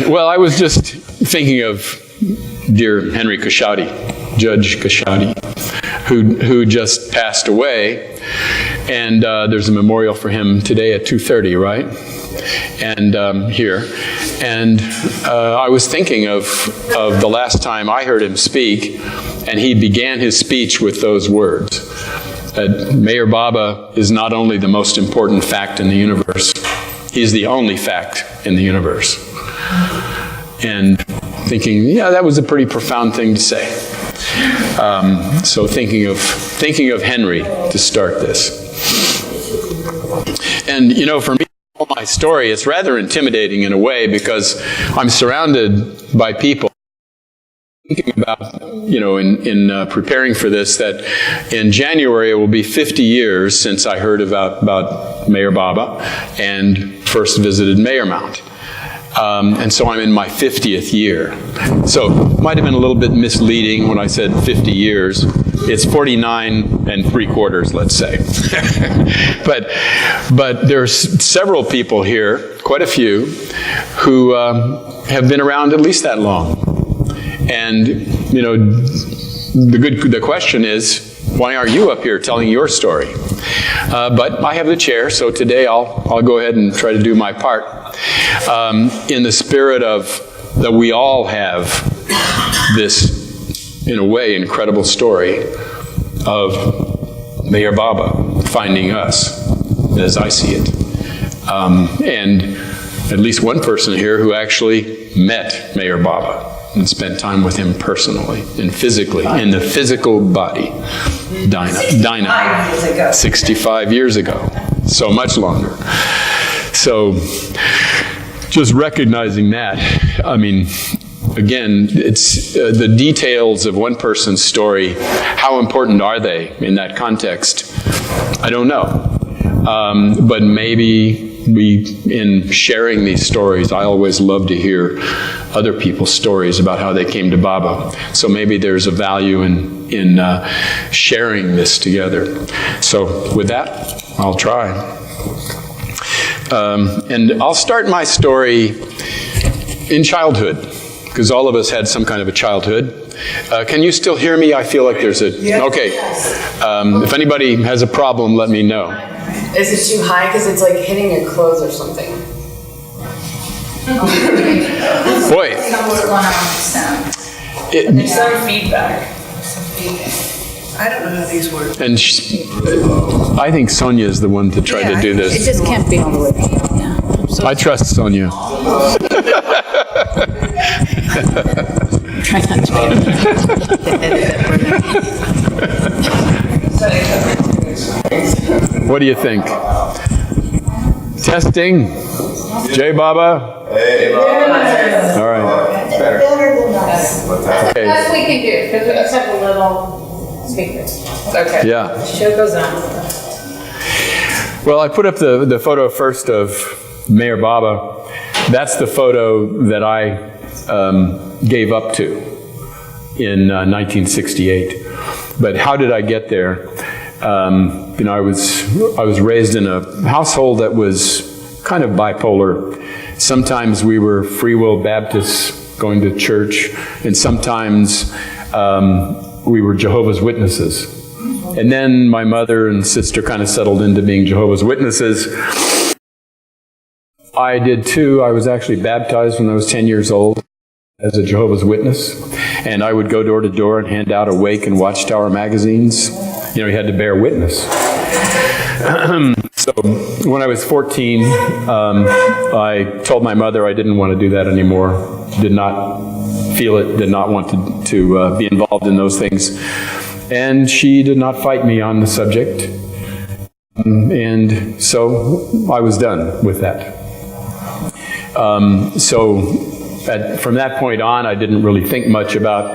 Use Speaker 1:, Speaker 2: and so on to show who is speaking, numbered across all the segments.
Speaker 1: Well, I was just thinking of dear Henry Kashadi, Judge Kashadi, who just passed away, and there's a memorial for him today at 2:30, right? And here, and I was thinking of the last time I heard him speak, and he began his speech with those words: that Meher Baba is not only the most important fact in the universe, he's the only fact in the universe. And thinking, yeah, that was a pretty profound thing to say. So thinking of Henry to start this. And you know, for me, my story, it's rather intimidating in a way, because I'm surrounded by people. Thinking about, you know, in preparing for this, that in January it will be 50 years since I heard about Meher Baba and first visited Meher Mount. And so I'm in my 50th year. So it might have been a little bit misleading when I said 50 years. It's 49 3/4, let's say. But there's several people here, quite a few, who have been around at least that long. And, you know, the question is, why aren't you up here telling your story? But I have the chair, so today I'll go ahead and try to do my part. In the spirit of that we all have this, in a way, incredible story of Meher Baba finding us, as I see it. And at least one person here who actually met Meher Baba and spent time with him personally and physically, in the physical body. Dinah, 65 years ago, so much longer. So just recognizing that, I mean, again, it's the details of one person's story. How important are they in that context? I don't know. But maybe in sharing these stories, I always love to hear other people's stories about how they came to Baba. So maybe there's a value in sharing this together. So with that, I'll try. And I'll start my story in childhood, because all of us had some kind of a childhood. Can you still hear me? I feel like there's a... Okay. If anybody has a problem, let me know.
Speaker 2: Is it too high? Because it's like hitting your clothes or something.
Speaker 1: Boy.
Speaker 2: There's some feedback.
Speaker 3: I don't know how these work.
Speaker 1: And I think Sonia is the one to try to do this.
Speaker 4: It just can't be all the way. Yeah.
Speaker 1: I trust Sonia.
Speaker 4: Try not to
Speaker 1: What do you think? Testing? Jai Baba?
Speaker 5: Hey.
Speaker 1: All right.
Speaker 5: Better.
Speaker 1: Okay.
Speaker 6: Best we can do, because we just have a little speakers.
Speaker 2: Okay.
Speaker 1: Yeah.
Speaker 2: The show goes on.
Speaker 1: Well, I put up the photo first of Meher Baba. That's the photo that I gave up to in 1968. But how did I get there? You know, I was raised in a household that was kind of bipolar. Sometimes we were Free Will Baptists going to church, and sometimes we were Jehovah's Witnesses. And then my mother and sister kind of settled into being Jehovah's Witnesses. I did too. I was actually baptized when I was 10 years old as a Jehovah's Witness. And I would go door to door and hand out Awake and Watchtower magazines. You know, you had to bear witness. So when I was 14, I told my mother I didn't want to do that anymore. Did not feel it, did not want to be involved in those things. And she did not fight me on the subject. And so I was done with that. From that point on, I didn't really think much about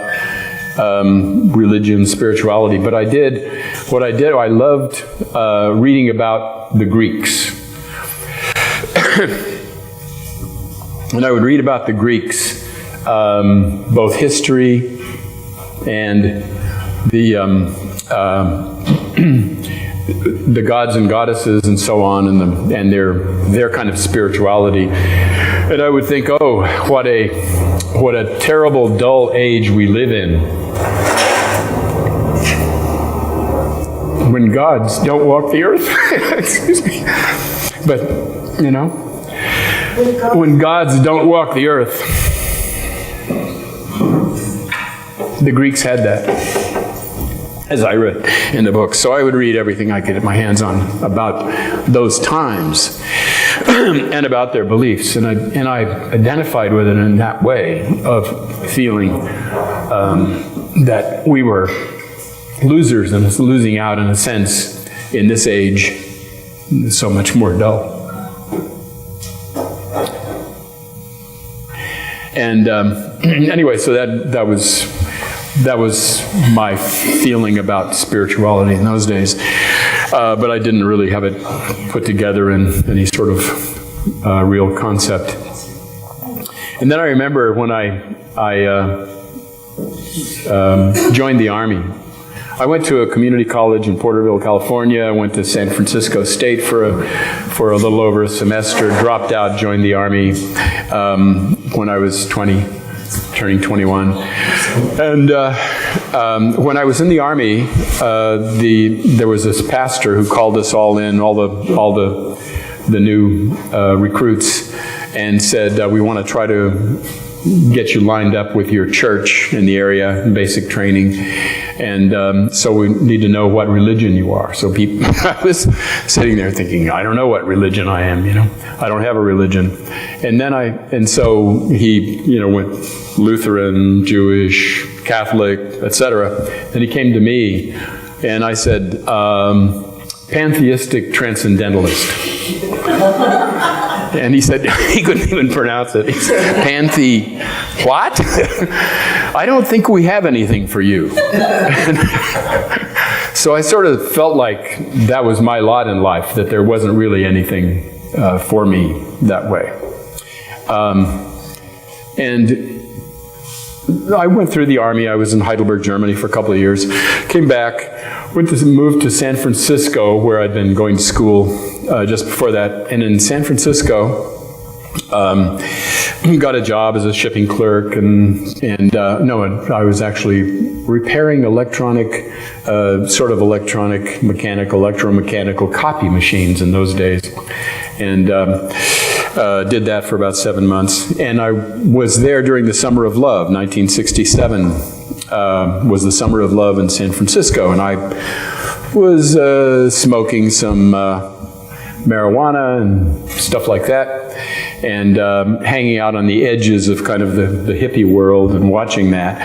Speaker 1: religion, spirituality, but I loved reading about the Greeks. And I would read about the Greeks, both history and the gods and goddesses and so on, and their kind of spirituality. And I would think, oh, what a terrible, dull age we live in, when gods don't walk the earth. Excuse me. But, you know, when gods don't walk the earth, the Greeks had that, as I read in the book. So I would read everything I could get my hands on about those times and about their beliefs. And I identified with it in that way of feeling that we were losers and losing out in a sense in this age, so much more dull. And anyway, so that was my feeling about spirituality in those days. But I didn't really have it put together in any sort of real concept. And then I remember when I joined the Army. I went to a community college in Porterville, California. I went to San Francisco State for a little over a semester, dropped out, joined the Army when I was 20, turning 21. And when I was in the Army, there was this pastor who called us all in, all the new recruits, and said, we want to try to get you lined up with your church in the area, basic training. And so we need to know what religion you are. So I was sitting there thinking, I don't know what religion I am, you know. I don't have a religion. And so he, went Lutheran, Jewish, Catholic, etc. And he came to me, and I said, pantheistic transcendentalist. And he said, he couldn't even pronounce it. He said, what? I don't think we have anything for you. So I sort of felt like that was my lot in life, that there wasn't really anything for me that way. And I went through the Army. I was in Heidelberg, Germany for a couple of years. Came back, moved to San Francisco, where I'd been going to school just before that. And in San Francisco, got a job as a shipping clerk, I was actually repairing electromechanical copy machines in those days. And did that for about 7 months. And I was there during the Summer of Love. 1967 was the Summer of Love in San Francisco. And I was smoking some marijuana and stuff like that, and hanging out on the edges of kind of the hippie world and watching that.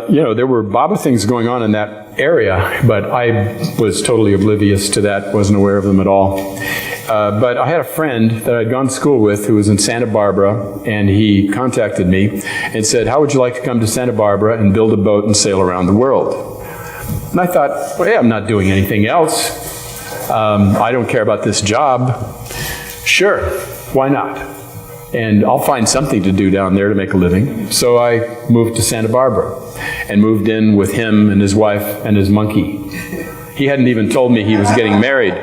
Speaker 1: There were Baba things going on in that area, but I was totally oblivious to that, wasn't aware of them at all. But I had a friend that I'd gone to school with who was in Santa Barbara, and he contacted me and said, how would you like to come to Santa Barbara and build a boat and sail around the world? And I thought, well, hey, I'm not doing anything else. I don't care about this job. Sure, why not? And I'll find something to do down there to make a living. So I moved to Santa Barbara and moved in with him and his wife and his monkey. He hadn't even told me he was getting married.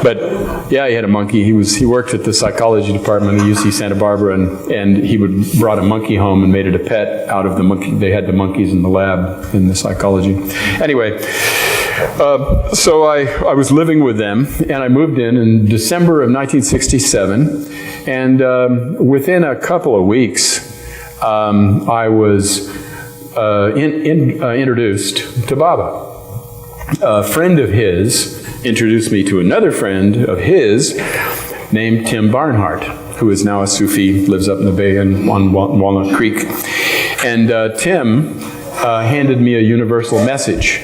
Speaker 1: But yeah, he had a monkey. He worked at the psychology department at UC Santa Barbara, and he brought a monkey home and made it a pet out of the monkey. They had the monkeys in the lab in the psychology. Anyway, so I was living with them, and I moved in December of 1967, and within a couple of weeks, I was introduced to Baba. A friend of his introduced me to another friend of his named Tim Barnhart, who is now a Sufi, lives up in the Bay and on Walnut Creek. And Tim handed me a universal message.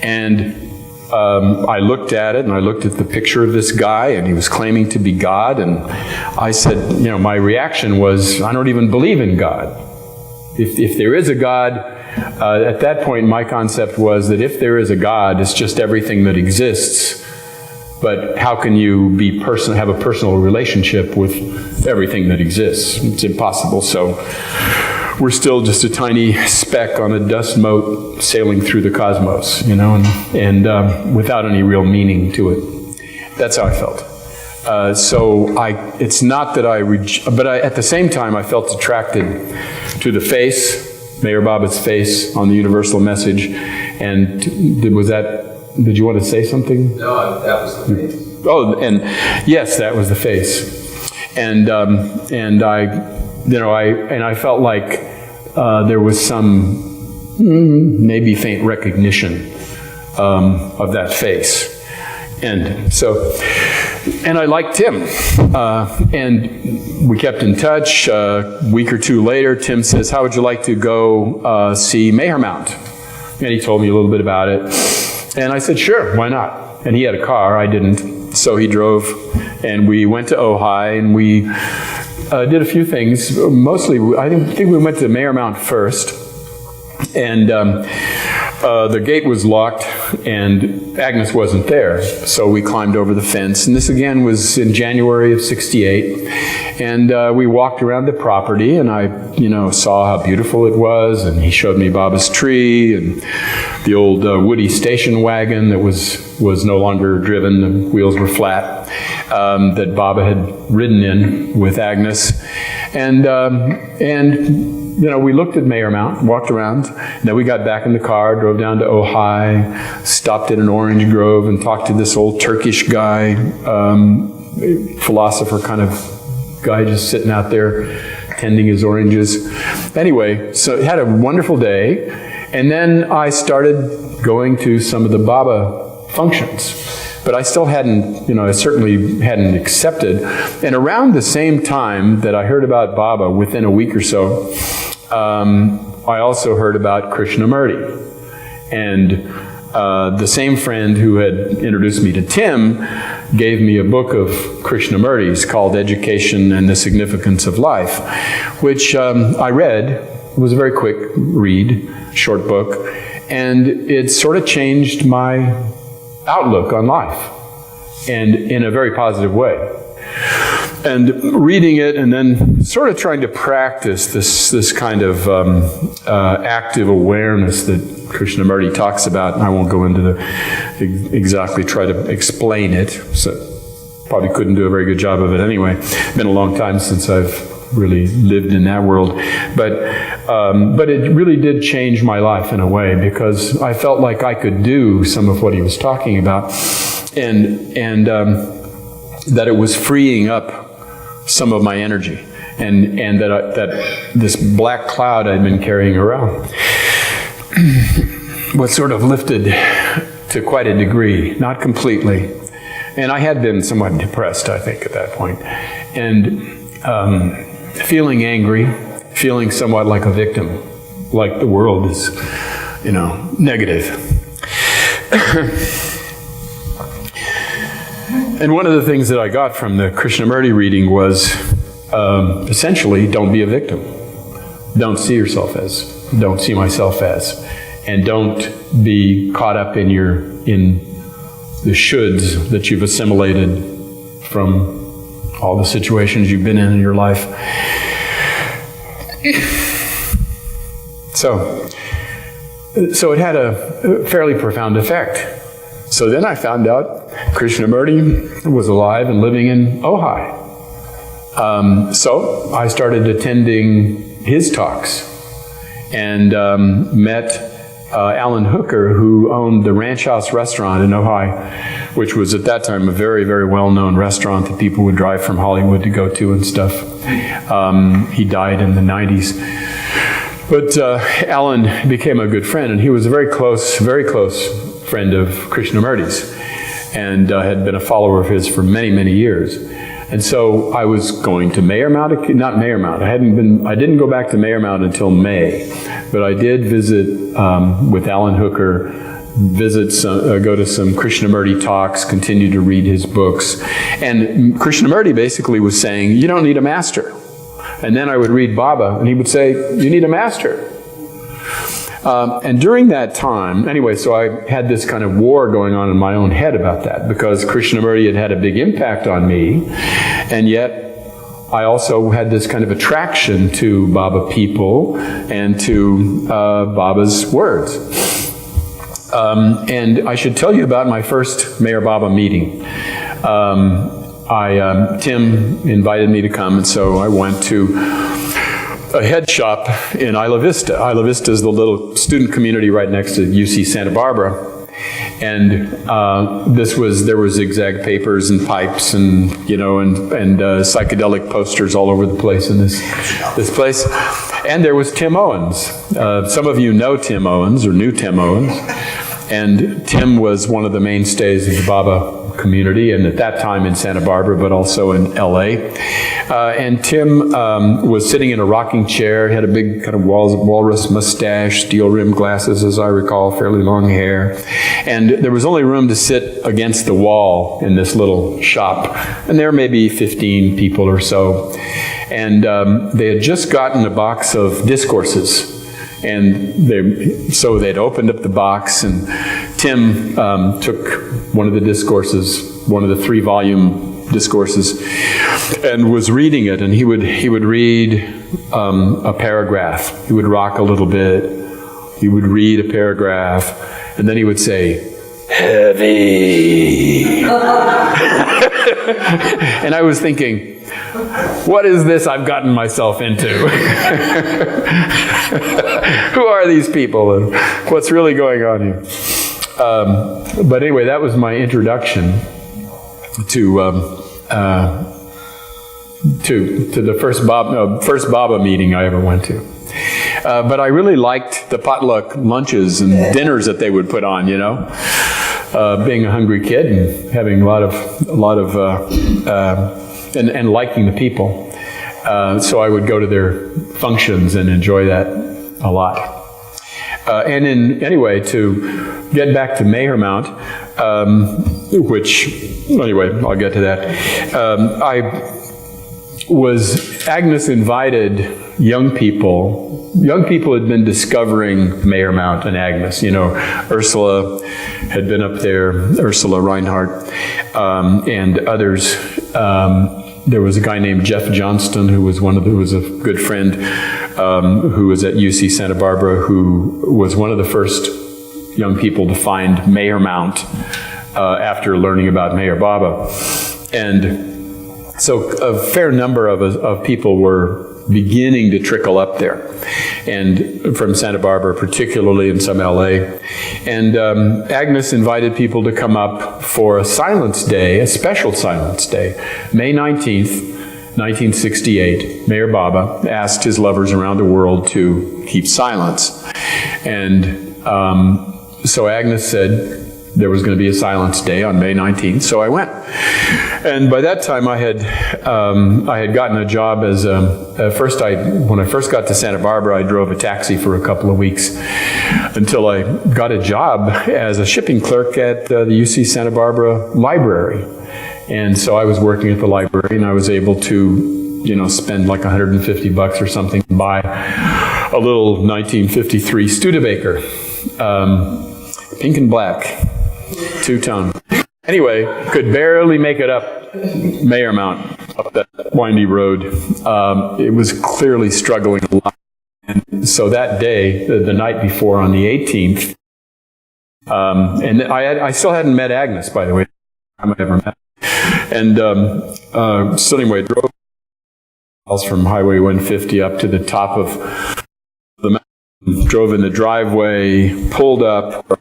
Speaker 1: And I looked at it, and I looked at the picture of this guy, and he was claiming to be God. And I said, my reaction was, I don't even believe in God. If there is a God, at that point, my concept was that if there is a God, it's just everything that exists. But how can you have a personal relationship with everything that exists? It's impossible. So we're still just a tiny speck on a dust mote sailing through the cosmos, and without any real meaning to it. That's how I felt. So it's not that but at the same time I felt attracted to the face, Meher Baba's face on the Universal Message. And did you want to say something?
Speaker 5: No, that was the face.
Speaker 1: Oh, and yes, that was the face. And I felt like there was some maybe faint recognition of that face. And I liked Tim. And we kept in touch. A week or two later, Tim says, "How would you like to go see Meher Mount?" And he told me a little bit about it. And I said, "Sure, why not?" And he had a car, I didn't. So he drove, and we went to Ojai, and we did a few things. Mostly, I think we went to Meher Mount first. And the gate was locked, and Agnes wasn't there. So we climbed over the fence. And this, again, was in January of '68. And we walked around the property, and I, saw how beautiful it was. And he showed me Baba's tree and the old woody station wagon that was no longer driven. The wheels were flat, that Baba had ridden in with Agnes. And we looked at Meher Mount, walked around. Then we got back in the car, drove down to Ojai, stopped at an orange grove and talked to this old Turkish guy, philosopher kind of guy just sitting out there tending his oranges. Anyway, so had a wonderful day. And then I started going to some of the Baba functions. But I still hadn't, I certainly hadn't accepted. And around the same time that I heard about Baba, within a week or so, I also heard about Krishnamurti. And the same friend who had introduced me to Tim gave me a book of Krishnamurti's called Education and the Significance of Life, which I read. It was a very quick read, short book, and it sort of changed my outlook on life, and in a very positive way. And reading it and then sort of trying to practice this kind of active awareness that Krishnamurti talks about. And I won't go into exactly try to explain it. So probably couldn't do a very good job of it anyway. It's been a long time since I've really lived in that world. But it really did change my life in a way, because I felt like I could do some of what he was talking about, and that it was freeing up some of my energy, and that this black cloud I'd been carrying around was sort of lifted to quite a degree, not completely. And I had been somewhat depressed, I think, at that point, and feeling angry, feeling somewhat like a victim, like the world is, negative. And one of the things that I got from the Krishnamurti reading was essentially, don't be a victim. Don't see yourself as, don't see myself as, and don't be caught up in the shoulds that you've assimilated from all the situations you've been in your life. So it had a fairly profound effect. So then I found out Krishnamurti was alive and living in Ojai. So I started attending his talks and met Alan Hooker, who owned the Ranch House restaurant in Ojai, which was at that time a very, very well-known restaurant that people would drive from Hollywood to go to and stuff. He died in the 90s. But Alan became a good friend, and he was a very close friend of Krishnamurti's, and had been a follower of his for many, many years. And so I was going to Meher Mount, not Meher Mount. I didn't go back to Meher Mount until May, but I did visit with Alan Hooker, go to some Krishnamurti talks, continue to read his books. And Krishnamurti basically was saying, you don't need a master. And then I would read Baba, and he would say, you need a master. And during that time, anyway, so I had this kind of war going on in my own head about that, because Krishnamurti had a big impact on me, and yet I also had this kind of attraction to Baba people and to Baba's words. And I should tell you about my first Meher Baba meeting. Tim invited me to come, and so I went to a head shop in Isla Vista. Isla Vista is the little student community right next to UC Santa Barbara. And there were zigzag papers and pipes and, and psychedelic posters all over the place in this place. And there was Tim Owens. Some of you know Tim Owens or knew Tim Owens. And Tim was one of the mainstays of the Baba community, and at that time in Santa Barbara, but also in LA. And Tim was sitting in a rocking chair, had a big kind of walrus mustache, steel-rimmed glasses, as I recall, fairly long hair. And there was only room to sit against the wall in this little shop. And there were maybe 15 people or so. And they had just gotten a box of discourses. And so they'd opened up the box, and Tim took one of the discourses, one of the 3-volume discourses, and was reading it. And he would read a paragraph. He would rock a little bit. He would read a paragraph, and then he would say, "Heavy." And I was thinking, what is this I've gotten myself into? Who are these people, and what's really going on here? But anyway, that was my introduction to the first Baba meeting I ever went to. But I really liked the potluck lunches and dinners that they would put on. Being a hungry kid and having a lot of and liking the people. So I would go to their functions and enjoy that a lot. Anyway, to get back to Mehermount, which, anyway, I'll get to that. Agnes invited young people. Young people had been discovering Mehermount and Agnes. Ursula had been up there, Ursula Reinhardt, and others. There was a guy named Jeff Johnston who was a good friend who was at UC Santa Barbara, who was one of the first young people to find Mehermount after learning about Meher Baba. And so a fair number of people were beginning to trickle up there, and from Santa Barbara particularly, and some LA. And Agnes invited people to come up for a silence day, a special silence day. May 19th, 1968, Meher Baba asked his lovers around the world to keep silence. And so Agnes said there was going to be a silence day on May 19th, so I went. And by that time, I had gotten a job as when I first got to Santa Barbara, I drove a taxi for a couple of weeks until I got a job as a shipping clerk at the UC Santa Barbara Library. And so I was working at the library, and I was able to, spend like $150 or something to buy a little 1953 Studebaker, pink and black, 2-tone. Anyway, could barely make it up Mehermount, up that windy road. It was clearly struggling a lot. And so that day, the night before, on the 18th, and I still hadn't met Agnes, by the way, I ever met. And so anyway, drove from Highway 150 up to the top of the mountain, drove in the driveway, pulled up,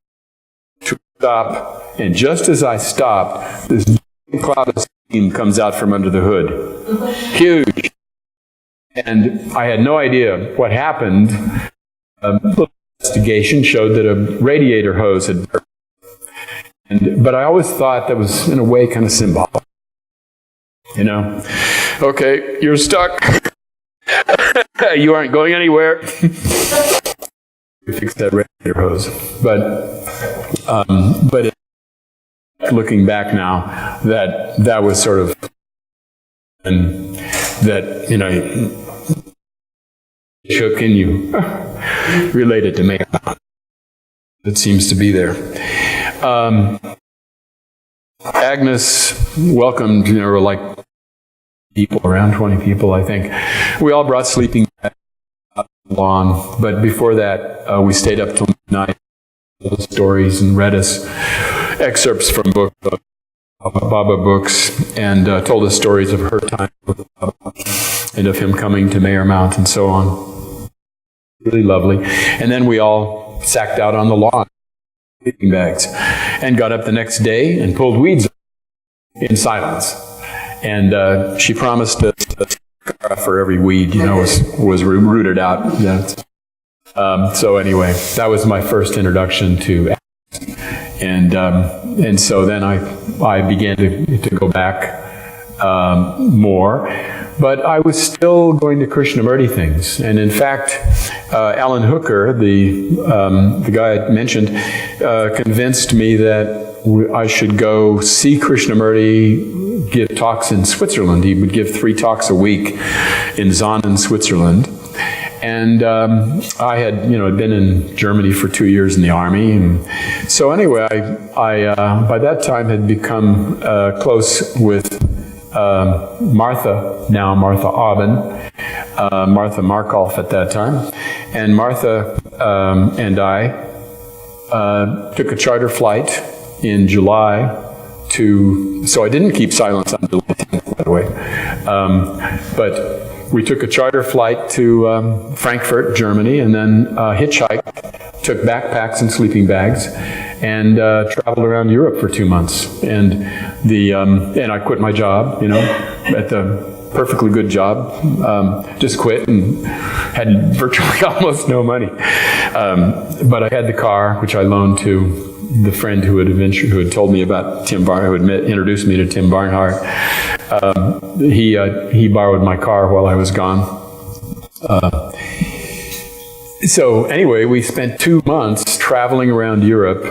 Speaker 1: to stop, and just as I stopped, this cloud of steam comes out from under the hood. Huge. And I had no idea what happened. A little investigation showed that a radiator hose had burst. But I always thought that was, in a way, kind of symbolic. Okay, you're stuck. You aren't going anywhere. We fixed that radiator hose. But looking back now, that was sort of, and that, shook and you related to me. It seems to be there. Agnes welcomed, like people, around 20 people, I think. We all brought sleeping bags along, but before that, we stayed up till midnight, told stories, and read us excerpts from books Baba books and told us stories of her time with Baba and of him coming to Meyermount and so on. Really lovely. And then we all sacked out on the lawn, sleeping bags, and got up the next day and pulled weeds in silence. And she promised us for every weed, was rooted out. So anyway, that was my first introduction to, and so then I began to go back more, but I was still going to Krishnamurti things. And in fact, Alan Hooker, the guy I mentioned, convinced me that I should go see Krishnamurti give talks in Switzerland. He would give 3 talks a week in Zanen, Switzerland. And I had, been in Germany for 2 years in the army. And so anyway, I by that time had become close with Martha, now Martha Aubin, Martha Markoff at that time. And Martha and I took a charter flight in July so I didn't keep silence on July 10th, by the way. But we took a charter flight to Frankfurt, Germany, and then hitchhiked, took backpacks and sleeping bags, and traveled around Europe for 2 months. And and I quit my job, at the perfectly good job, just quit and had virtually almost no money. But I had the car, which I loaned to the friend who had told me about Tim Barnhart, who had introduced me to Tim Barnhart. He borrowed my car while I was gone. So anyway, we spent 2 months traveling around Europe.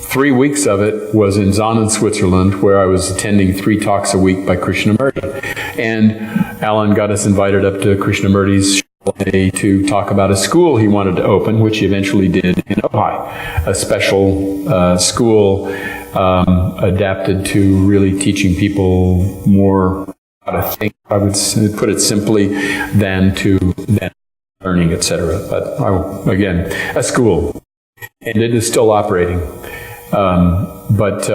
Speaker 1: 3 weeks of it was in Zanen, Switzerland, where I was attending 3 talks a week by Krishnamurti. And Alan got us invited up to Krishnamurti's chalet to talk about a school he wanted to open, which he eventually did in Ojai, a special school adapted to really teaching people more how to think, I would put it simply, than learning, etc. But again, a school, and it is still operating. But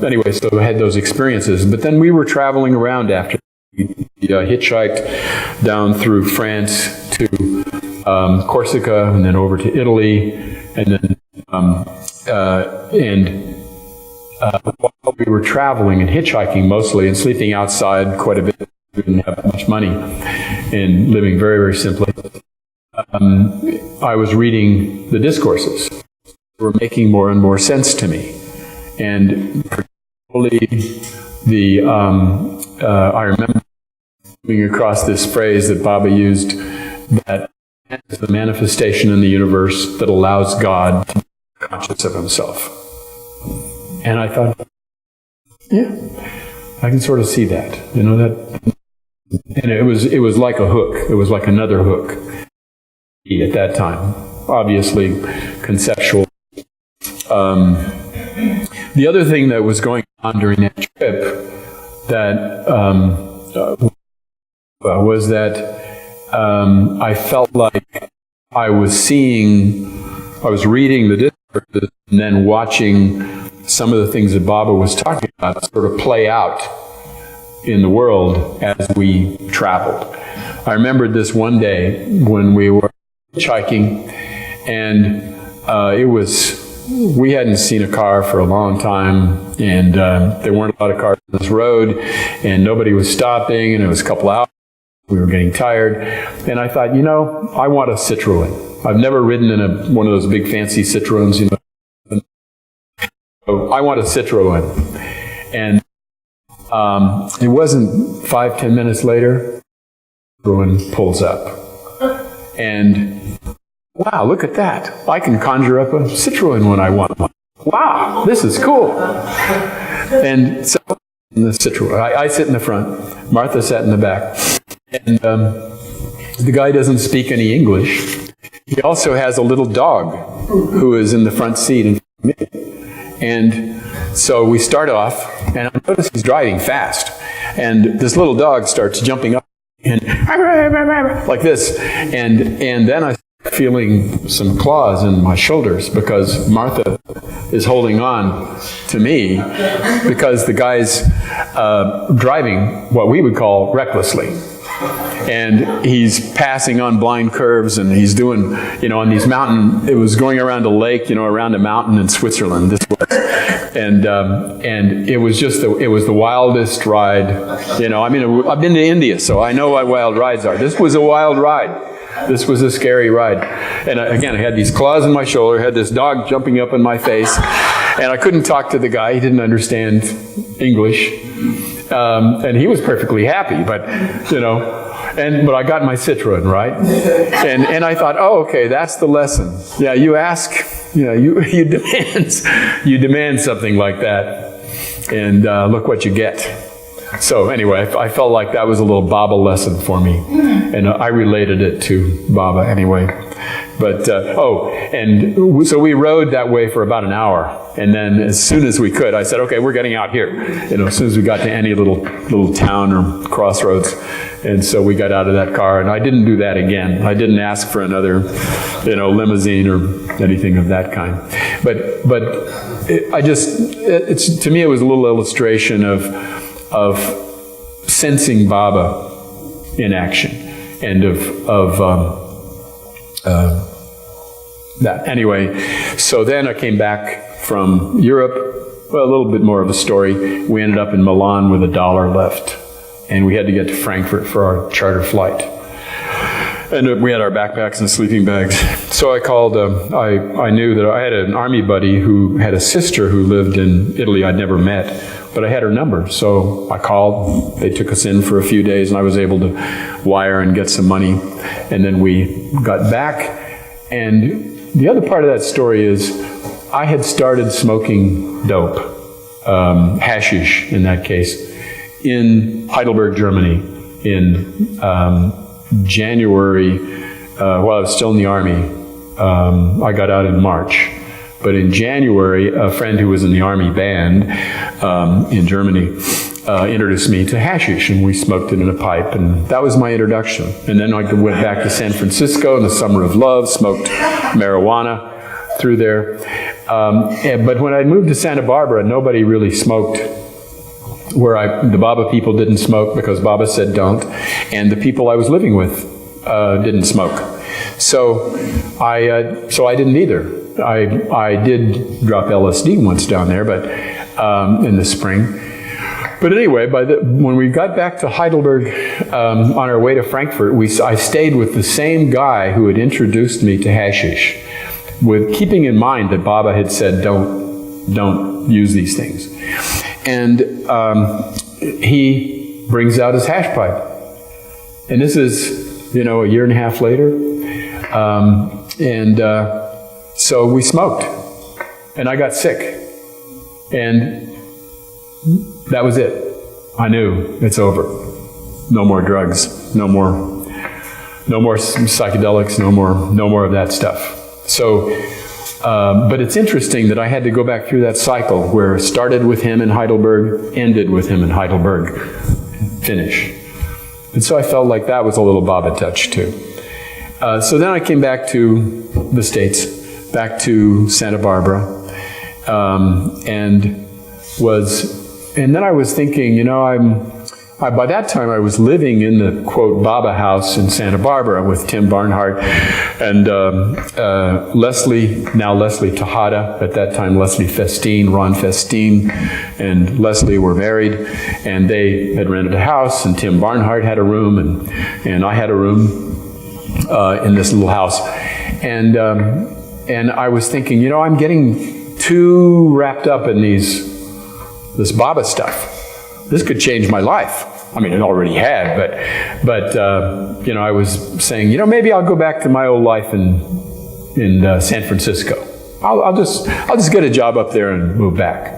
Speaker 1: anyway, so I had those experiences. But then we were traveling around after. We hitchhiked down through France to Corsica, and then over to Italy, and then while we were traveling and hitchhiking mostly and sleeping outside quite a bit, we didn't have much money, and living very, very simply. I was reading the discourses. They were making more and more sense to me, and particularly I remember coming across this phrase that Baba used, that is the manifestation in the universe that allows God to be conscious of himself. And I thought, yeah, I can sort of see that, that. And it was like a hook. It was like another hook at that time. Obviously, conceptual. The other thing that was going on during that trip that was that I felt like I was reading the discourses and then watching some of the things that Baba was talking about sort of play out in the world as we traveled. I remembered this one day when we were hitchhiking, and we hadn't seen a car for a long time, and there weren't a lot of cars on this road, and nobody was stopping, and it was a couple hours. We were getting tired, and I thought, I want a Citroen. I've never ridden in one of those big fancy Citroens, So I want a Citroen. And it wasn't 5-10 minutes later, Citroen pulls up. And wow, look at that. I can conjure up a Citroen when I want one. Wow, this is cool. And so in the Citroen, I sit in the front, Martha sat in the back. And the guy doesn't speak any English. He also has a little dog who is in the front seat in front of me. And so we start off, and I notice he's driving fast. And this little dog starts jumping up and like this. And then I start feeling some claws in my shoulders because Martha is holding on to me because the guy's driving what we would call recklessly. And he's passing on blind curves, and he's doing, on these mountain, it was going around a lake, around a mountain in Switzerland, this was. And it was it was the wildest ride, I've been to India, so I know what wild rides are. This was a wild ride. This was a scary ride. And again, I had these claws in my shoulder, had this dog jumping up in my face, and I couldn't talk to the guy. He didn't understand English. And he was perfectly happy, but I got my Citroen, right? And I thought, oh, okay, that's the lesson. Yeah, you ask, you demand something like that, and look what you get. So anyway, I felt like that was a little Baba lesson for me, and I related it to Baba anyway. But, so we rode that way for about an hour. And then as soon as we could, I said, okay, we're getting out here. As soon as we got to any little town or crossroads. And so we got out of that car, and I didn't do that again. I didn't ask for another, limousine or anything of that kind. But to me, it was a little illustration of sensing Baba in action and of that. Anyway, so then I came back from Europe. Well, a little bit more of a story. We ended up in Milan with $1 left, and we had to get to Frankfurt for our charter flight. And we had our backpacks and sleeping bags. So I called, I knew that I had an army buddy who had a sister who lived in Italy I'd never met, but I had her number. So I called, they took us in for a few days, and I was able to wire and get some money. And then we got back. And the other part of that story is I had started smoking dope, hashish in that case, in Heidelberg, Germany in January, while I was still in the Army. I got out in March. But in January, a friend who was in the Army band in Germany introduced me to hashish, and we smoked it in a pipe, and that was my introduction. And then I went back to San Francisco in the summer of love, smoked marijuana through there. But when I moved to Santa Barbara, nobody really smoked. The Baba people didn't smoke because Baba said don't, and the people I was living with didn't smoke. So I didn't either. I did drop LSD once down there, but in the spring. But anyway, when we got back to Heidelberg on our way to Frankfurt, I stayed with the same guy who had introduced me to hashish, with keeping in mind that Baba had said don't use these things. And he brings out his hash pipe, and this is a year and a half later, so we smoked, and I got sick, and that was it. I knew it's over. No more drugs. No more psychedelics. No more of that stuff. So, but it's interesting that I had to go back through that cycle where it started with him in Heidelberg, ended with him in Heidelberg, finish. And so I felt like that was a little Baba touch too. So then I came back to the States, back to Santa Barbara, and then I was thinking, by that time I was living in the, quote, Baba house in Santa Barbara with Tim Barnhart and Leslie Tejada, at that time Leslie Festine, Ron Festine, and Leslie were married, and they had rented a house, and Tim Barnhart had a room, and I had a room in this little house. And I was thinking, I'm getting too wrapped up in this Baba stuff. This could change my life. I mean, it already had, but I was saying, maybe I'll go back to my old life in San Francisco. I'll just get a job up there and move back.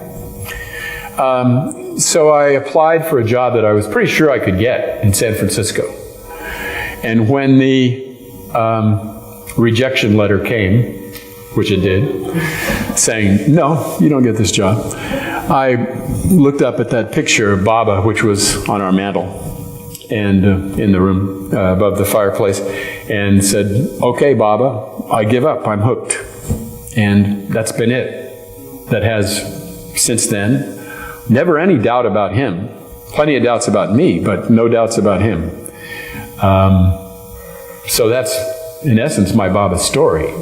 Speaker 1: So I applied for a job that I was pretty sure I could get in San Francisco. And when the rejection letter came, which it did, saying, no, you don't get this job, I looked up at that picture of Baba, which was on our mantle and in the room above the fireplace, and said, okay, Baba, I give up, I'm hooked. And that's been it. that has, since then, never any doubt about him. Plenty of doubts about me, but no doubts about him. So that's, in essence, my Baba story.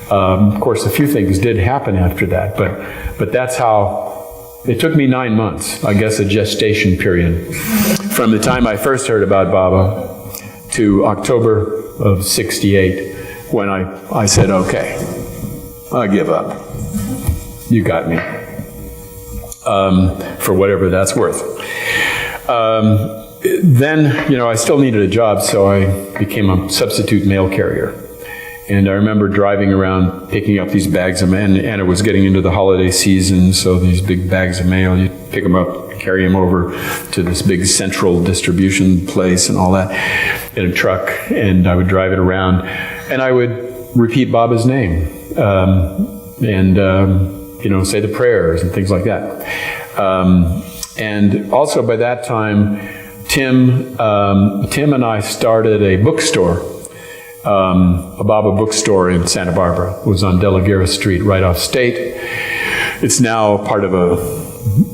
Speaker 1: Of course, a few things did happen after that, but that's how. It took me 9 months, I guess, a gestation period, from the time I first heard about Baba to October of '68, when I said, okay, I give up. You got me. For whatever that's worth. Then, I still needed a job, so I became a substitute mail carrier. And I remember driving around picking up these bags of mail, and it was getting into the holiday season, so these big bags of mail, you pick them up, carry them over to this big central distribution place and all that in a truck, and I would drive it around, and I would repeat Baba's name, and say the prayers and things like that. And also by that time, Tim and I started a bookstore. A Baba bookstore in Santa Barbara. It was on De La Guerra Street, right off State. It's now part of a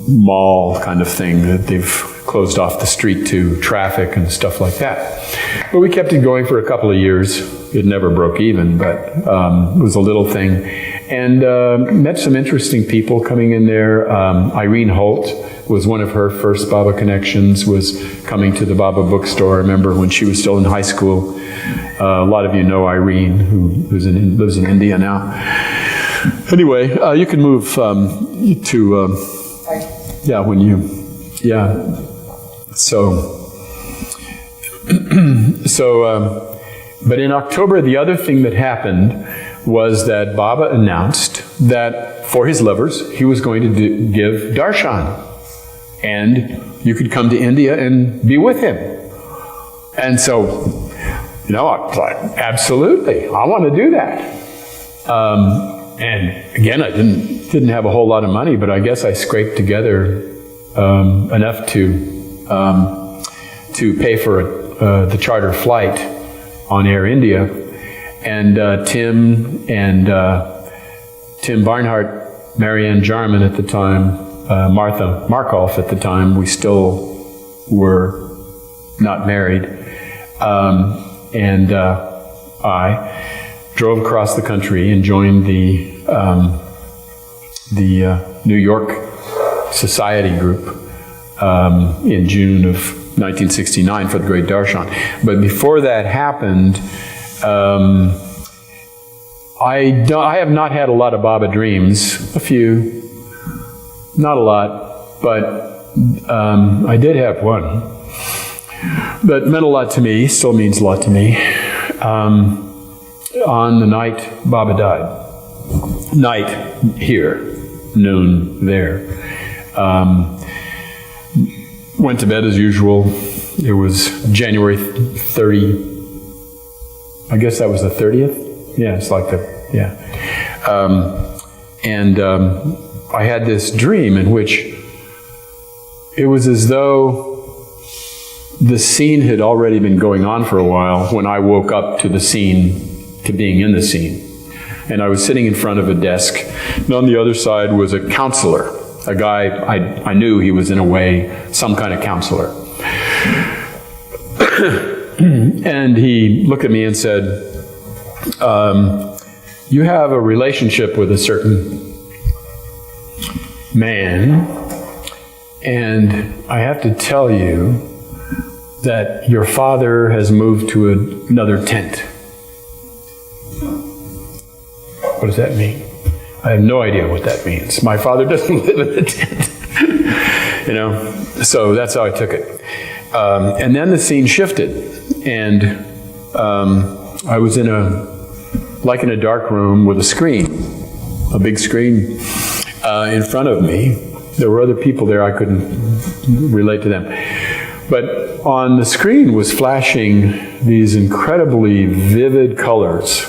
Speaker 1: mall kind of thing that they've closed off the street to traffic and stuff like that. But we kept it going for a couple of years. It never broke even, but it was a little thing. And met some interesting people coming in there. Irene Holt was one of her first Baba connections, was coming to the Baba bookstore. I remember when she was still in high school. A lot of you know Irene, who lives in India now. Anyway, you can move to, but in October, the other thing that happened was that Baba announced that for his lovers, he was going to give darshan. And you could come to India and be with him. And so, I thought, absolutely, I want to do that. And again, I didn't have a whole lot of money, but I guess I scraped together enough to pay for the charter flight on Air India. And Tim Barnhart, Marianne Jarman at the time, Martha Markoff at the time, we still were not married. And I drove across the country and joined the New York Society group in June of 1969 for the Great Darshan. But before that happened, I have not had a lot of Baba dreams. A few, not a lot, but I did have one. That meant a lot to me, still means a lot to me. On the night Baba died. Night here, noon there. Went to bed as usual. It was January 30. I guess that was the 30th? Yeah, it's like I had this dream in which it was as though the scene had already been going on for a while when I woke up to the scene, to being in the scene. And I was sitting in front of a desk, and on the other side was a counselor, a guy I knew he was in a way some kind of counselor. And he looked at me and said, you have a relationship with a certain man, and I have to tell you that your father has moved to another tent. What does that mean? I have no idea what that means. My father doesn't live in a tent. So that's how I took it. And then the scene shifted, and I was in a dark room with a screen, a big screen in front of me. There were other people there, I couldn't relate to them. But on the screen was flashing these incredibly vivid colors,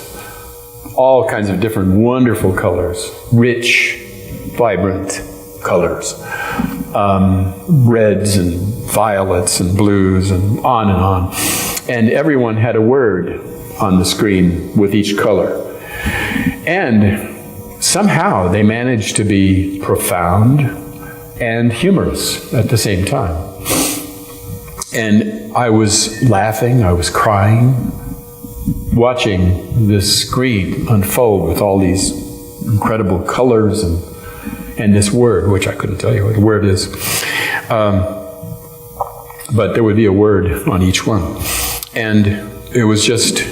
Speaker 1: all kinds of different wonderful colors, rich, vibrant colors, reds and violets and blues and on and on. And everyone had a word on the screen with each color. And somehow they managed to be profound and humorous at the same time. And I was laughing, I was crying, watching this screen unfold with all these incredible colors and this word, which I couldn't tell you what the word is. But there would be a word on each one. And it was just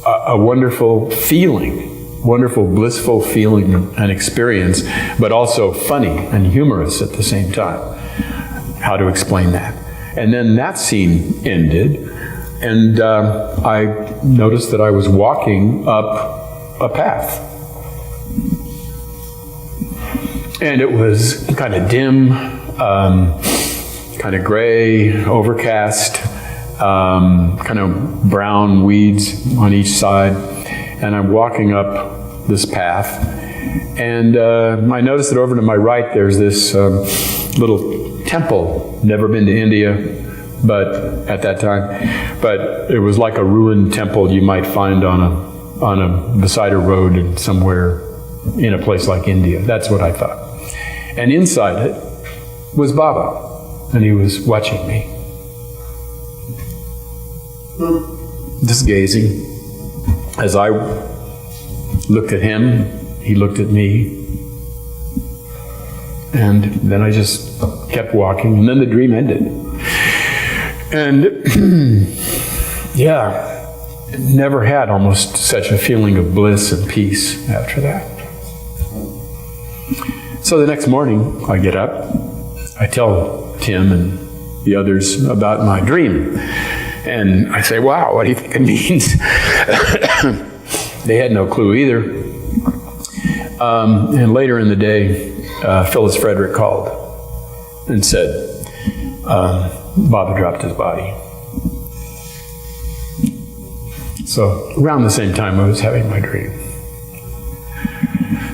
Speaker 1: a wonderful feeling, wonderful, blissful feeling and experience, but also funny and humorous at the same time. How to explain that? And then that scene ended, and I noticed that I was walking up a path. And it was kind of dim, kind of gray, overcast, kind of brown weeds on each side. And I'm walking up this path, and I noticed that over to my right there's this little temple. Never been to India, but at that time, but it was like a ruined temple you might find beside a road and somewhere in a place like India. That's what I thought. And inside it was Baba, and he was watching me, just gazing. As I looked at him, he looked at me, and then I just kept walking, and then the dream ended. And yeah, never had almost such a feeling of bliss and peace after that. So the next morning, I get up, I tell Tim and the others about my dream. And I say, wow, what do you think it means? They had no clue either. And later in the day, Phyllis Frederick called and said, Baba dropped his body. So around the same time I was having my dream.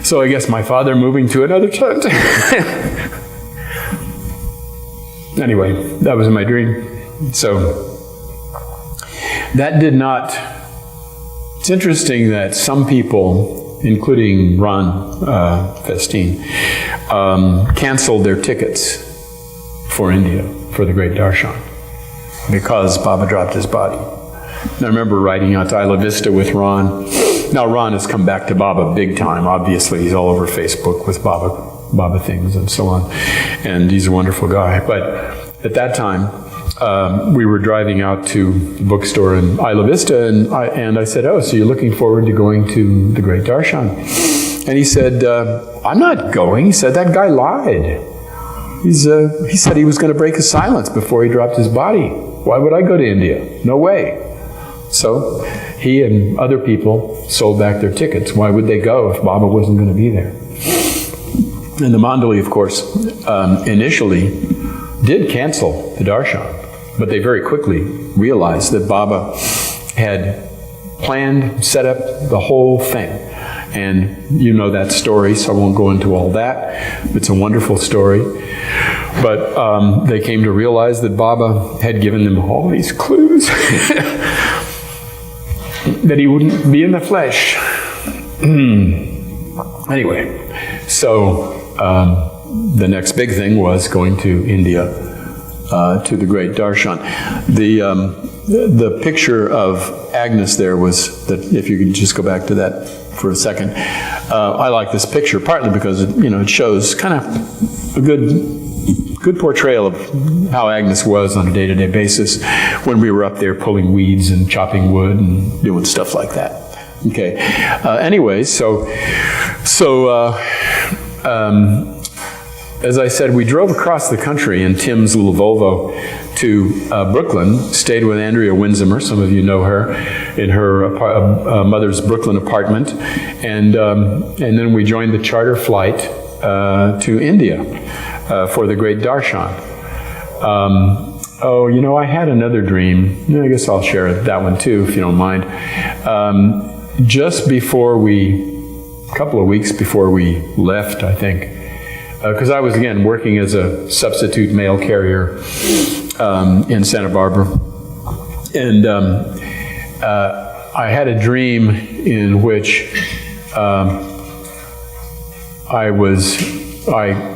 Speaker 1: So I guess my father moving to another tent. Anyway, that was my dream. So that did not... It's interesting that some people, including Ron Festine, canceled their tickets for India, for the Great Darshan, because Baba dropped his body. And I remember riding out to Isla Vista with Ron. Now Ron has come back to Baba big time, obviously. He's all over Facebook with Baba things and so on. And he's a wonderful guy. But at that time, we were driving out to the bookstore in Isla Vista, and I said, oh, so you're looking forward to going to the Great Darshan? And he said, I'm not going. He said, that guy lied. He said he was going to break his silence before he dropped his body. Why would I go to India? No way. So he and other people sold back their tickets. Why would they go if Baba wasn't going to be there? And the mandali, of course, initially did cancel the darshan, but they very quickly realized that Baba had planned, set up the whole thing. And you know that story, so I won't go into all that. It's a wonderful story. But they came to realize that Baba had given them all these clues that he wouldn't be in the flesh. Anyway, so the next big thing was going to India, to the Great Darshan. The picture of Agnes there was, that if you could just go back to that for a second. I like this picture partly because it shows kind of a good portrayal of how Agnes was on a day-to-day basis when we were up there pulling weeds and chopping wood and doing stuff like that. Okay. Anyway, so as I said, we drove across the country in Tim's little Volvo to Brooklyn, stayed with Andrea Winsemer, some of you know her, in her mother's Brooklyn apartment, and then we joined the charter flight to India for the Great Darshan. I had another dream. I guess I'll share that one too, if you don't mind. Just before a couple of weeks before we left, I think, because I was, again, working as a substitute mail carrier in Santa Barbara. And I had a dream in which I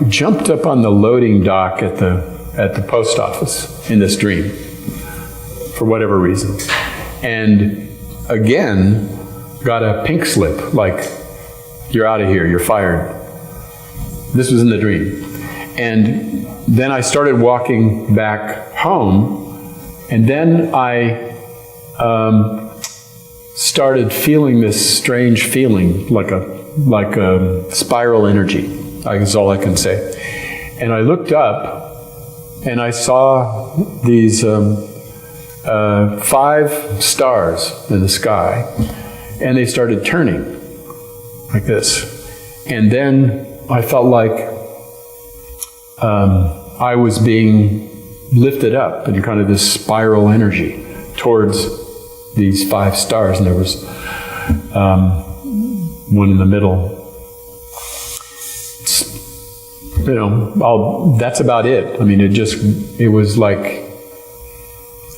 Speaker 1: jumped up on the loading dock at the post office in this dream, for whatever reason. And again, got a pink slip, like, you're out of here, you're fired. This was in the dream. And then I started walking back home, and then I started feeling this strange feeling, like a spiral energy, is all I can say. And I looked up, and I saw these 5 stars in the sky, and they started turning like this. And then I felt like I was being lifted up in kind of this spiral energy towards these 5 stars, and there was one in the middle. That's about it. I mean, it was like,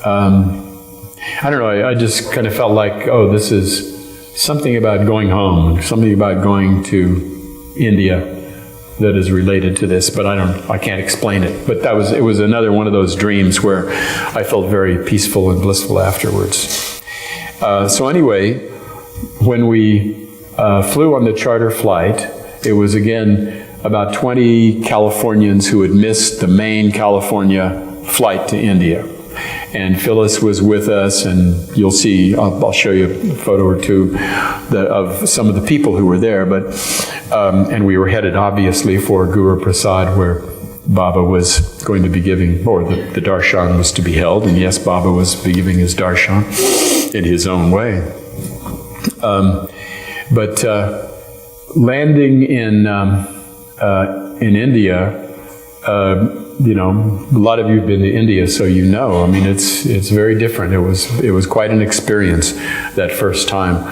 Speaker 1: I don't know, I just kind of felt like, oh, this is something about going home, something about going to India that is related to this, but I can't explain it. But it was another one of those dreams where I felt very peaceful and blissful afterwards. So anyway, when we flew on the charter flight, it was again about 20 Californians who had missed the main California flight to India. And Phyllis was with us, and you'll see, I'll show you a photo or two of some of the people who were there. But and we were headed, obviously, for Guru Prasad, where Baba was going to be giving, or the darshan was to be held. And yes, Baba was giving his darshan in his own way. But landing in India, a lot of you have been to India, so you know. I mean, it's very different. It was quite an experience that first time,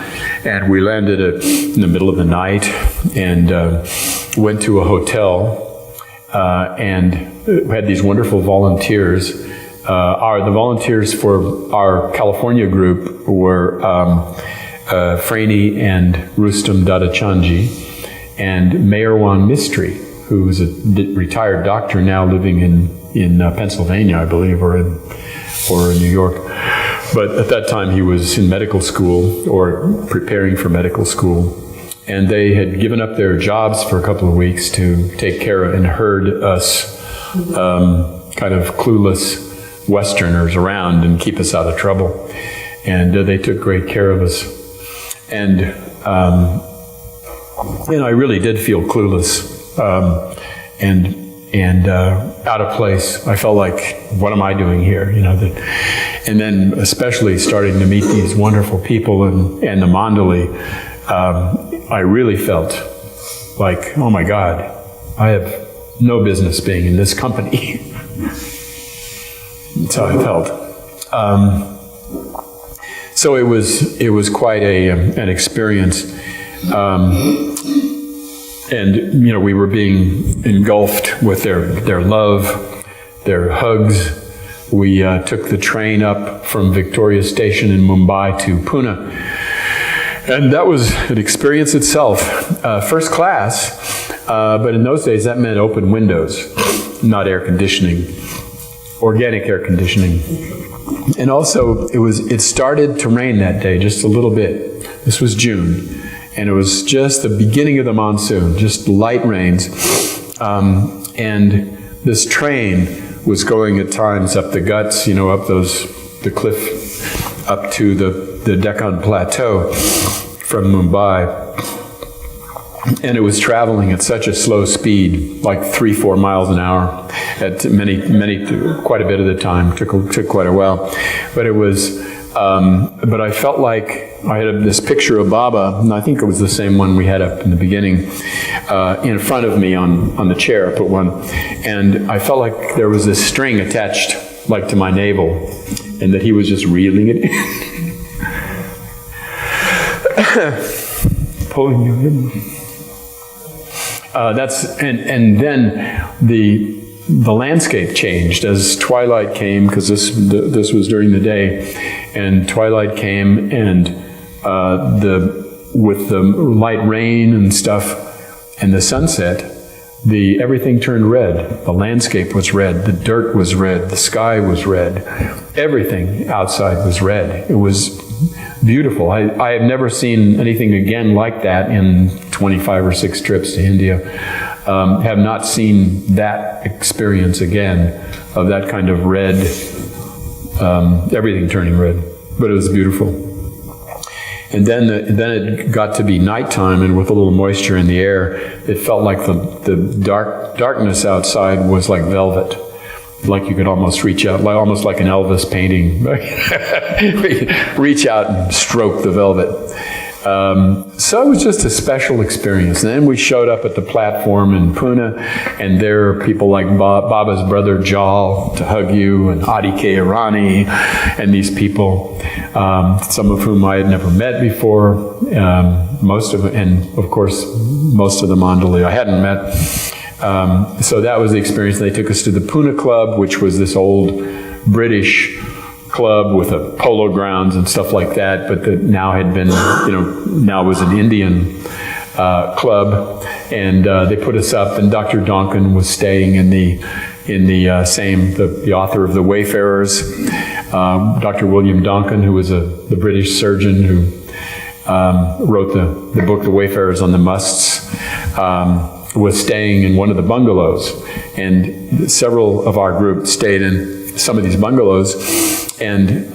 Speaker 1: and we landed in the middle of the night and went to a hotel and had these wonderful volunteers. The volunteers for our California group were Franey and Rustam Dadachanji and Meherwan Mistry, who was a retired doctor now living in Pennsylvania, I believe, or in New York. But at that time he was in medical school or preparing for medical school. And they had given up their jobs for a couple of weeks to take care of and herd us kind of clueless Westerners around and keep us out of trouble. And they took great care of us. And I really did feel clueless. And out of place. I felt like, what am I doing here? And then especially starting to meet these wonderful people and the mandali, I really felt like, oh my God, I have no business being in this company. That's how I felt. So it was quite an experience. And, we were being engulfed with their love, their hugs. We took the train up from Victoria Station in Mumbai to Pune. And that was an experience itself. First class, but in those days that meant open windows, not air conditioning, organic air conditioning. And also it started to rain that day, just a little bit. This was June. And it was just the beginning of the monsoon, just light rains. And this train was going at times up the guts, up the cliff, up to the Deccan Plateau from Mumbai. And it was traveling at such a slow speed, like 3-4 miles an hour, at quite a bit of the time. Took quite a while. But it was, but I felt like I had this picture of Baba, and I think it was the same one we had up in the beginning, in front of me on the chair. I put one, and I felt like there was this string attached, like to my navel, and that he was just reeling it in. Pulling you in. And then the landscape changed as twilight came, because this was during the day, and twilight came, and with the light rain and stuff, and the sunset, everything turned red. The landscape was red. The dirt was red. The sky was red. Everything outside was red. It was beautiful. I have never seen anything again like that in 25 or 6 trips to India. Have not seen that experience again of that kind of red, everything turning red. But it was beautiful. And then it got to be nighttime, and with a little moisture in the air, it felt like the darkness outside was like velvet. Like you could almost reach out, almost like an Elvis painting. Reach out and stroke the velvet. So it was just a special experience. And then we showed up at the platform in Pune, and there are people like Baba's brother Jal to hug you, and Adi K. Irani, and these people, some of whom I had never met before, most of them, and of course, most of the mandali I hadn't met. So that was the experience. They took us to the Pune Club, which was this old British club with a polo grounds and stuff like that, but that now had been, now was an Indian club, and they put us up, and Dr. Donkin was staying in the author of The Wayfarers, Dr. William Donkin, who was the British surgeon who wrote the book The Wayfarers on the Musts, was staying in one of the bungalows, and several of our group stayed in some of these bungalows, and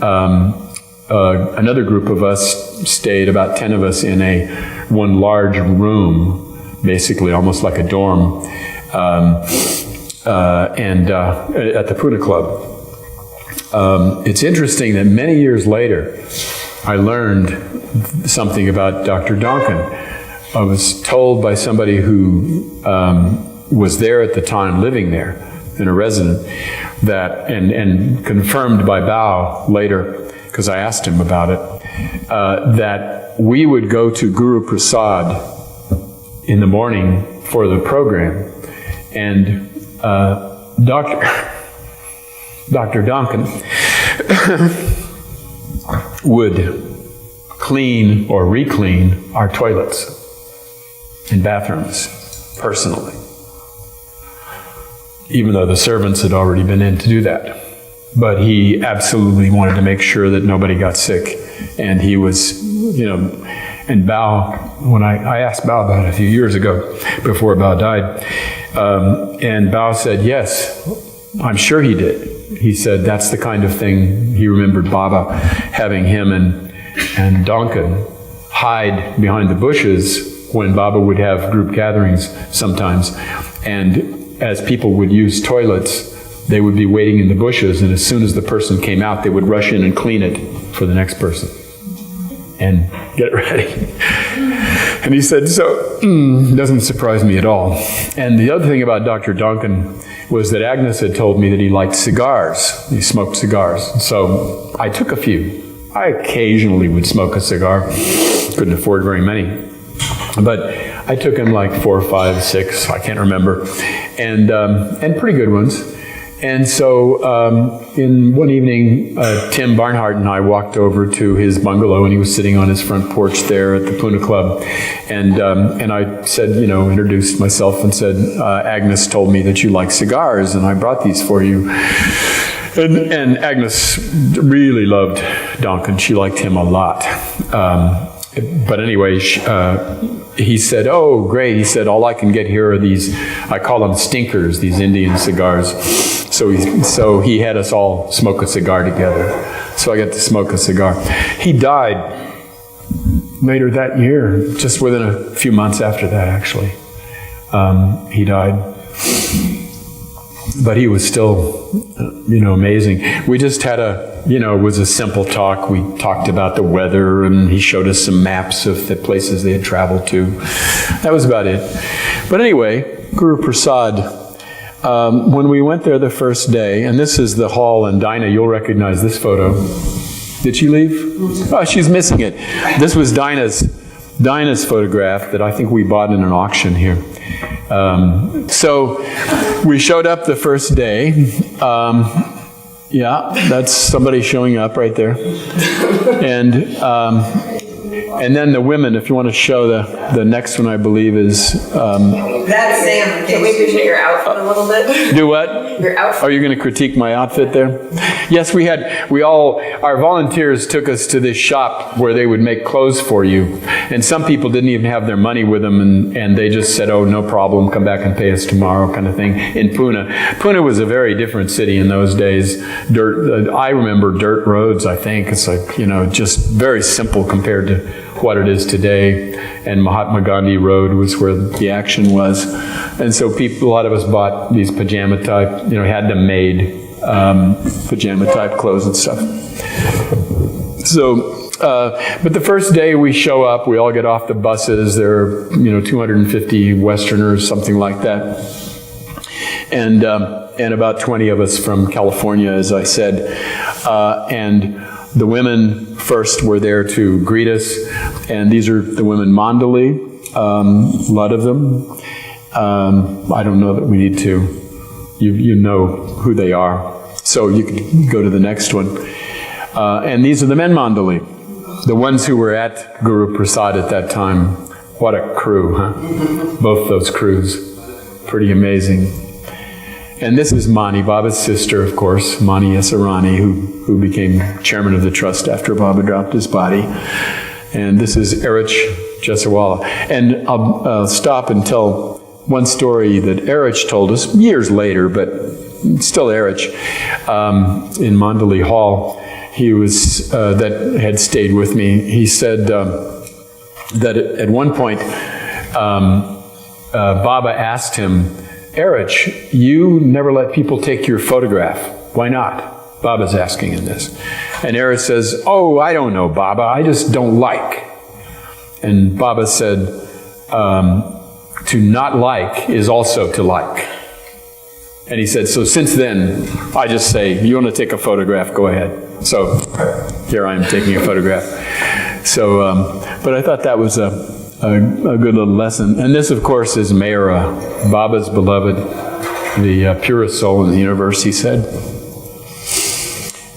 Speaker 1: another group of us stayed, about 10 of us, in one large room, basically almost like a dorm, and at the Pune Club. It's interesting that many years later, I learned something about Dr. Donkin. I was told by somebody who was there at the time, living there, and a resident, that, and confirmed by Bao later, because I asked him about it, that we would go to Guru Prasad in the morning for the program, and Dr. Donkin would clean or re-clean our toilets and bathrooms personally, even though the servants had already been in to do that. But he absolutely wanted to make sure that nobody got sick. And he was, and Bao, when I asked Bao about it a few years ago, before Bao died, and Bao said, yes, I'm sure he did. He said that's the kind of thing he remembered Baba having him and Donkin hide behind the bushes when Baba would have group gatherings sometimes. And as people would use toilets, they would be waiting in the bushes, and as soon as the person came out, they would rush in and clean it for the next person and get it ready. And he said, so, doesn't surprise me at all. And the other thing about Dr. Donkin was that Agnes had told me that he liked cigars. He smoked cigars. So I took a few. I occasionally would smoke a cigar. Couldn't afford very many. But I took him like 4, 5, 6, I can't remember, and pretty good ones. And so in one evening, Tim Barnhart and I walked over to his bungalow, and he was sitting on his front porch there at the Pune Club. And I said, introduced myself and said, Agnes told me that you like cigars, and I brought these for you. And Agnes really loved Donkin. She liked him a lot. But anyway, he said, oh, great. He said, all I can get here are these, I call them stinkers, these Indian cigars. So he had us all smoke a cigar together. So I got to smoke a cigar. He died later that year, just within a few months after that, actually. He died. But he was still, amazing. We just had it was a simple talk. We talked about the weather, and he showed us some maps of the places they had traveled to. That was about it. But anyway, Guru Prasad, when we went there the first day, and this is the hall, and Dinah, you'll recognize this photo. Did she leave? Oh, she's missing it. This was Dinah's photograph that I think we bought in an auction here. So we showed up the first day. Yeah, that's somebody showing up right there. And And then the women, if you want to show the next one, I believe is...
Speaker 3: That's Sam.
Speaker 2: Can we appreciate your outfit a little bit?
Speaker 1: do what?
Speaker 2: Your outfit.
Speaker 1: Are you going to critique my outfit there? Yes, our volunteers took us to this shop where they would make clothes for you. And some people didn't even have their money with them, and they just said, oh, no problem, come back and pay us tomorrow, kind of thing, in Pune. Pune was a very different city in those days. I remember dirt roads, I think. It's like, just very simple compared to what it is today. And Mahatma Gandhi Road was where the action was. And so a lot of us bought these pajama type, had them made, pajama type clothes and stuff. So, but the first day we show up, we all get off the buses. There are, 250 Westerners, something like that. And about 20 of us from California, as I said. And the women first were there to greet us. And these are the women mandali, a lot of them. I don't know that we need to. You know who they are. So you can go to the next one. And these are the men mandali, the ones who were at Guru Prasad at that time. What a crew, huh? Both those crews. Pretty amazing. And this is Mani, Baba's sister, of course, Mani Esarani, who became chairman of the trust after Baba dropped his body. And this is Erich Jesawala. And I'll stop and tell one story that Erich told us years later, but still Erich, in Mandali Hall. He was, that had stayed with me. He said that at one point, Baba asked him, Erich, you never let people take your photograph. Why not? Baba's asking in this. And Erich says, oh, I don't know, Baba. I just don't like. And Baba said, to not like is also to like. And he said, so since then, I just say, you want to take a photograph, go ahead. So here I am taking a photograph. So, but I thought that was a good little lesson. And this, of course, is Mehera, Baba's beloved, the purest soul in the universe, he said.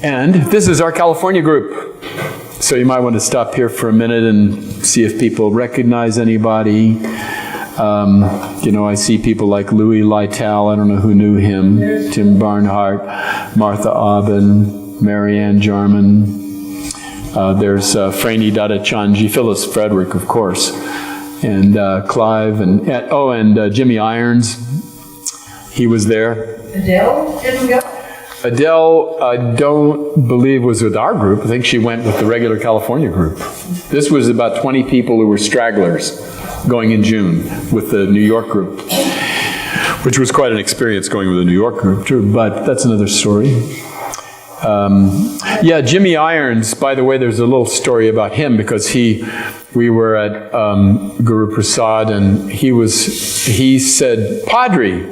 Speaker 1: And this is our California group. So you might want to stop here for a minute and see if people recognize anybody. I see people like Louis Lytle, I don't know who knew him, Tim Barnhart, Martha Aubin, Marianne Jarman. There's Franny Dadachanji, Phyllis Frederick, of course, and Clive, and Jimmy Irons. He was there.
Speaker 3: Adele didn't go?
Speaker 1: Adele, I don't believe was with our group. I think she went with the regular California group. This was about 20 people who were stragglers going in June with the New York group, which was quite an experience going with the New York group, too, but that's another story. Jimmy Irons, by the way, there's a little story about him because we were at Guru Prasad and he said, Padre,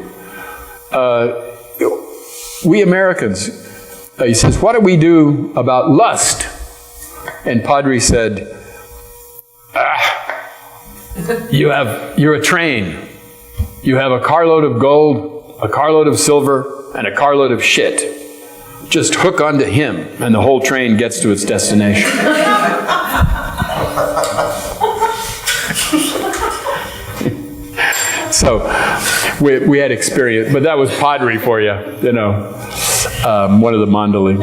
Speaker 1: we Americans, he says, what do we do about lust? And Padre said, you're a train. You have a carload of gold, a carload of silver, and a carload of shit. Just hook onto him, and the whole train gets to its destination. So we had experience, but that was Padre for you, one of the mandali.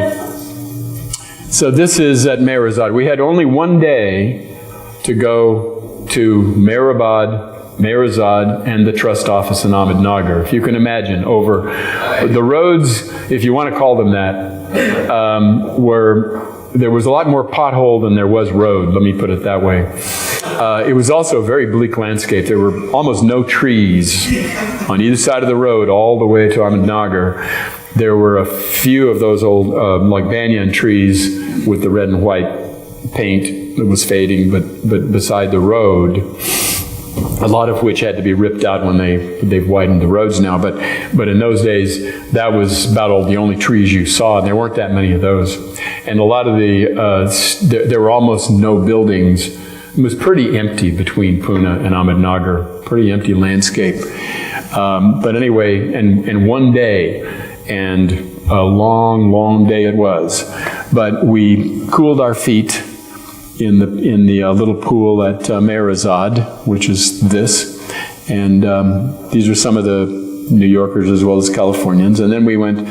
Speaker 1: So this is at Meherazad. We had only one day to go to Meherazad, and the trust office in Ahmednagar. If you can imagine, over the roads, if you want to call them that, there was a lot more pothole than there was road, let me put it that way. It was also a very bleak landscape. There were almost no trees on either side of the road all the way to Ahmednagar. There were a few of those old, like banyan trees with the red and white paint that was fading, but beside the road, a lot of which had to be ripped out when they've widened the roads now. But in those days, that was about the only trees you saw, and there weren't that many of those. And a lot of there were almost no buildings. It was pretty empty between Pune and Ahmednagar, pretty empty landscape. But anyway, and one day, and a long, long day it was. But we cooled our feet in the little pool at MeherBabaLibrary, which is this. And these are some of the New Yorkers as well as Californians. And then we went,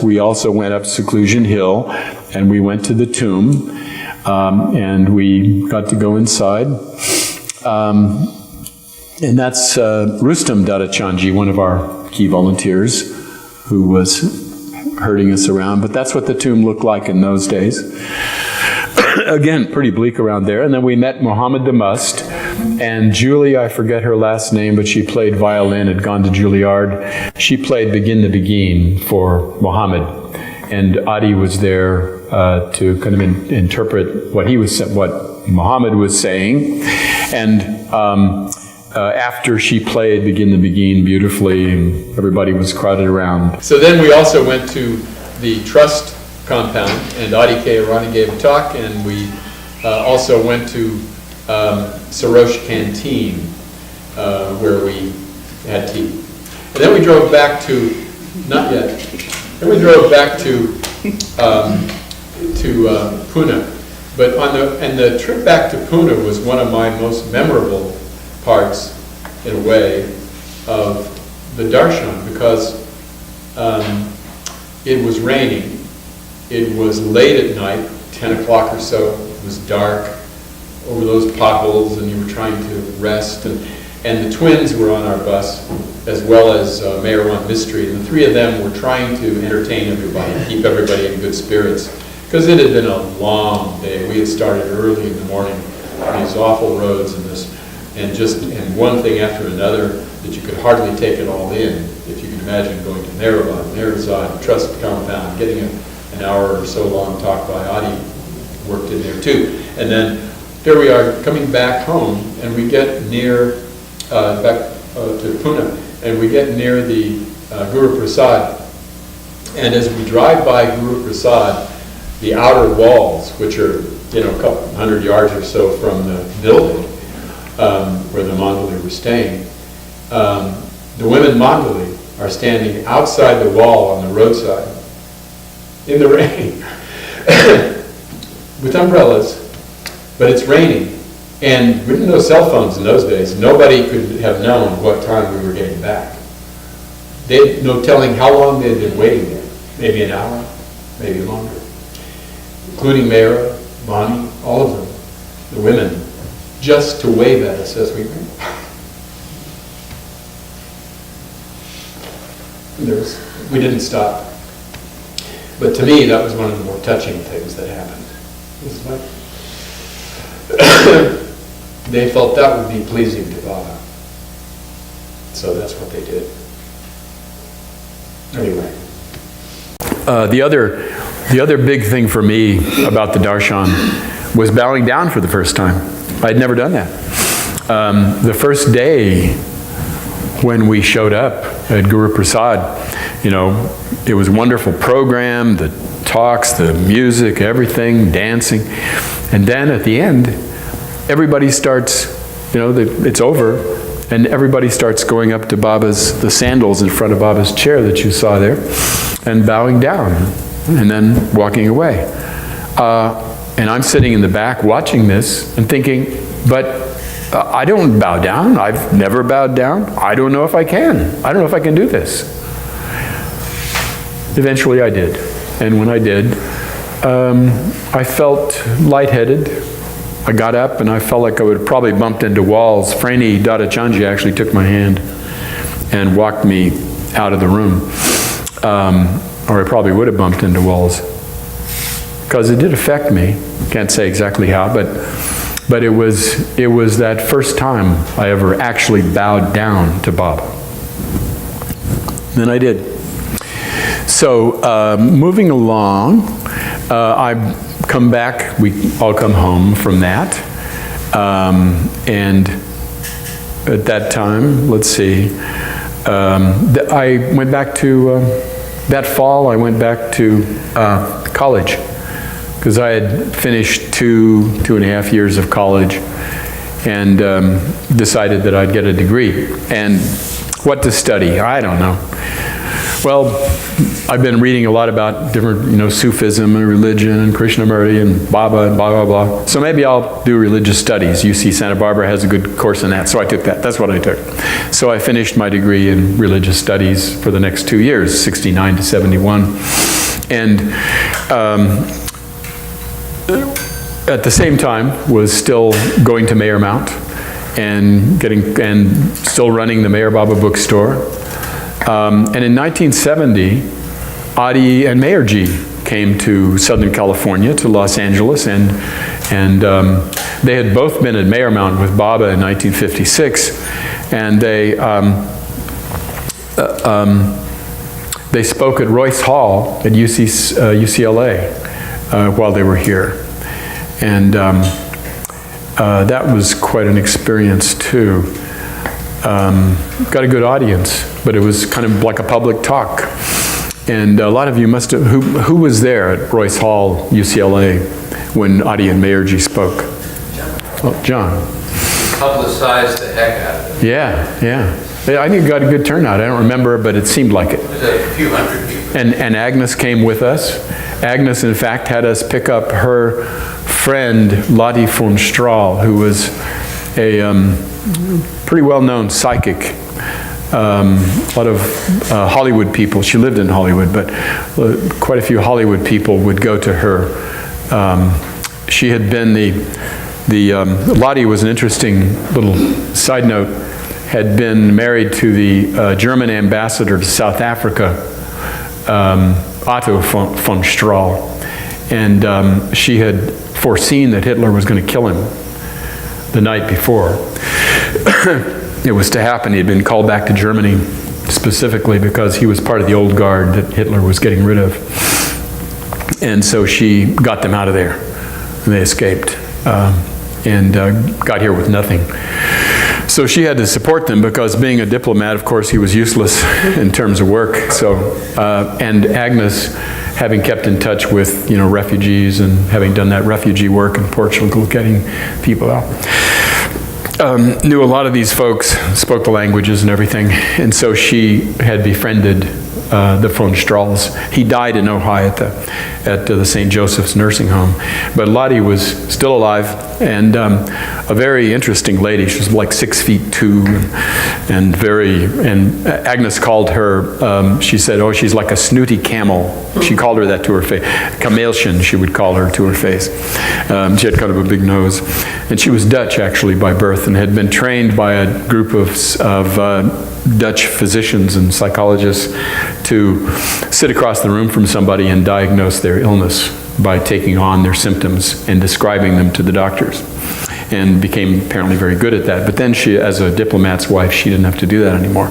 Speaker 1: we also went up Seclusion Hill, and we went to the tomb, and we got to go inside. And that's Rustam Dadachanji, one of our key volunteers, who was herding us around. But that's what the tomb looked like in those days. Again, pretty bleak around there. And then we met Mohammed the Must, and Julie, I forget her last name, but she played violin, had gone to Juilliard. She played Begin the Begin for Mohammed. And Adi was there to kind of interpret what Mohammed was saying. And after she played Begin the Begin beautifully, and everybody was crowded around. So then we also went to the trust compound, and Adi K. Arani gave a talk, and we also went to Sarosh Canteen, where we had tea. And then we drove back to, not yet, then we drove back to Pune. But the trip back to Pune was one of my most memorable parts, in a way, of the darshan, because it was raining. It was late at night, 10 o'clock or so. It was dark over those potholes, and you were trying to rest. And the twins were on our bus, as well as Mayor One Mystery. And the three of them were trying to entertain everybody, keep everybody in good spirits. Because it had been a long day. We had started early in the morning on these awful roads and one thing after another that you could hardly take it all in. If you can imagine going to MeherBabaLibrary, Trust Compound, getting an hour or so long talk by Adi worked in there too. And then there we are coming back home, and we get near, back to Pune, and we get near the Guru Prasad. And as we drive by Guru Prasad, the outer walls, which are a couple hundred yards or so from the building where the mandali were staying, the women mandali are standing outside the wall on the roadside in the rain with umbrellas, but it's raining. And we didn't know cell phones in those days. Nobody could have known what time we were getting back. They had no telling how long they had been waiting there. Maybe an hour, maybe longer. Including Mara, Bonnie, all of them, the women, just to wave at us as we ran. We didn't stop. But to me, that was one of the more touching things that happened. It was like they felt that would be pleasing to Baba. So that's what they did. Anyway. The other big thing for me about the darshan was bowing down for the first time. I'd never done that. The first day when we showed up at Guru Prasad, it was a wonderful program, the talks, the music, everything, dancing. And then at the end, everybody starts, it's over, and everybody starts going up to the sandals in front of Baba's chair that you saw there, and bowing down, and then walking away. And I'm sitting in the back watching this and thinking, but I don't bow down. I've never bowed down. I don't know if I can. I don't know if I can do this. Eventually I did. And when I did, I felt lightheaded. I got up and I felt like I would have probably bumped into walls. Franny Dadachanji actually took my hand and walked me out of the room. Or I probably would have bumped into walls. Because it did affect me. Can't say exactly how, but it was that first time I ever actually bowed down to Baba. Then I did. So moving along, I come back, we all come home from that. And at that time, let's see, I went back to, that fall I went back to college. Because I had finished 2.5 years of college and decided that I'd get a degree. And what to study, I don't know. Well, I've been reading a lot about different, Sufism and religion and Krishnamurti and Baba and blah, blah, blah. So maybe I'll do religious studies. UC Santa Barbara has a good course in that, so I took that. That's what I took. So I finished my degree in religious studies for the next 2 years, 69 to 71. And at the same time was still going to Mayor Mount and still running the Meher Baba bookstore. And in 1970, Adi and Mayor G came to Southern California, to Los Angeles, and they had both been at Mayor Mount with Baba in 1956, and they spoke at Royce Hall at UCLA while they were here. And that was quite an experience too. Got a good audience, but it was kind of like a public talk. And a lot of you must have, who was there at Royce Hall, UCLA, when Adi and Mayor G spoke? Oh, John.
Speaker 5: Publicized the heck out of it.
Speaker 1: Yeah. I think it got a good turnout. I don't remember, but it seemed like it.
Speaker 5: There's a few hundred people.
Speaker 1: And Agnes came with us. Agnes, in fact, had us pick up her friend, Lottie von Strahl, who was a pretty well-known psychic. A lot of Hollywood people, she lived in Hollywood, but quite a few Hollywood people would go to her. She had been Lottie was an interesting little side note, had been married to the German ambassador to South Africa, Otto von Strahl, and she had foreseen that Hitler was going to kill him the night before. It was to happen. He had been called back to Germany specifically because he was part of the old guard that Hitler was getting rid of. And so she got them out of there. And they escaped and got here with nothing. So she had to support them because being a diplomat, of course, he was useless in terms of work. So, and Agnes, having kept in touch with, refugees and having done that refugee work in Portugal, getting people out, knew a lot of these folks, spoke the languages and everything, and so she had befriended the von Strahls. He died in Ojai at the St. Joseph's nursing home, but Lottie was still alive and a very interesting lady. She was like 6'2" and Agnes called her. She said, "Oh, she's like a snooty camel." She called her that to her face. Kameelchen, she would call her to her face. She had kind of a big nose, and she was Dutch actually by birth, and had been trained by a group of Dutch physicians and psychologists to sit across the room from somebody and diagnose their illness by taking on their symptoms and describing them to the doctors, and became apparently very good at that. But then she, as a diplomat's wife, she didn't have to do that anymore.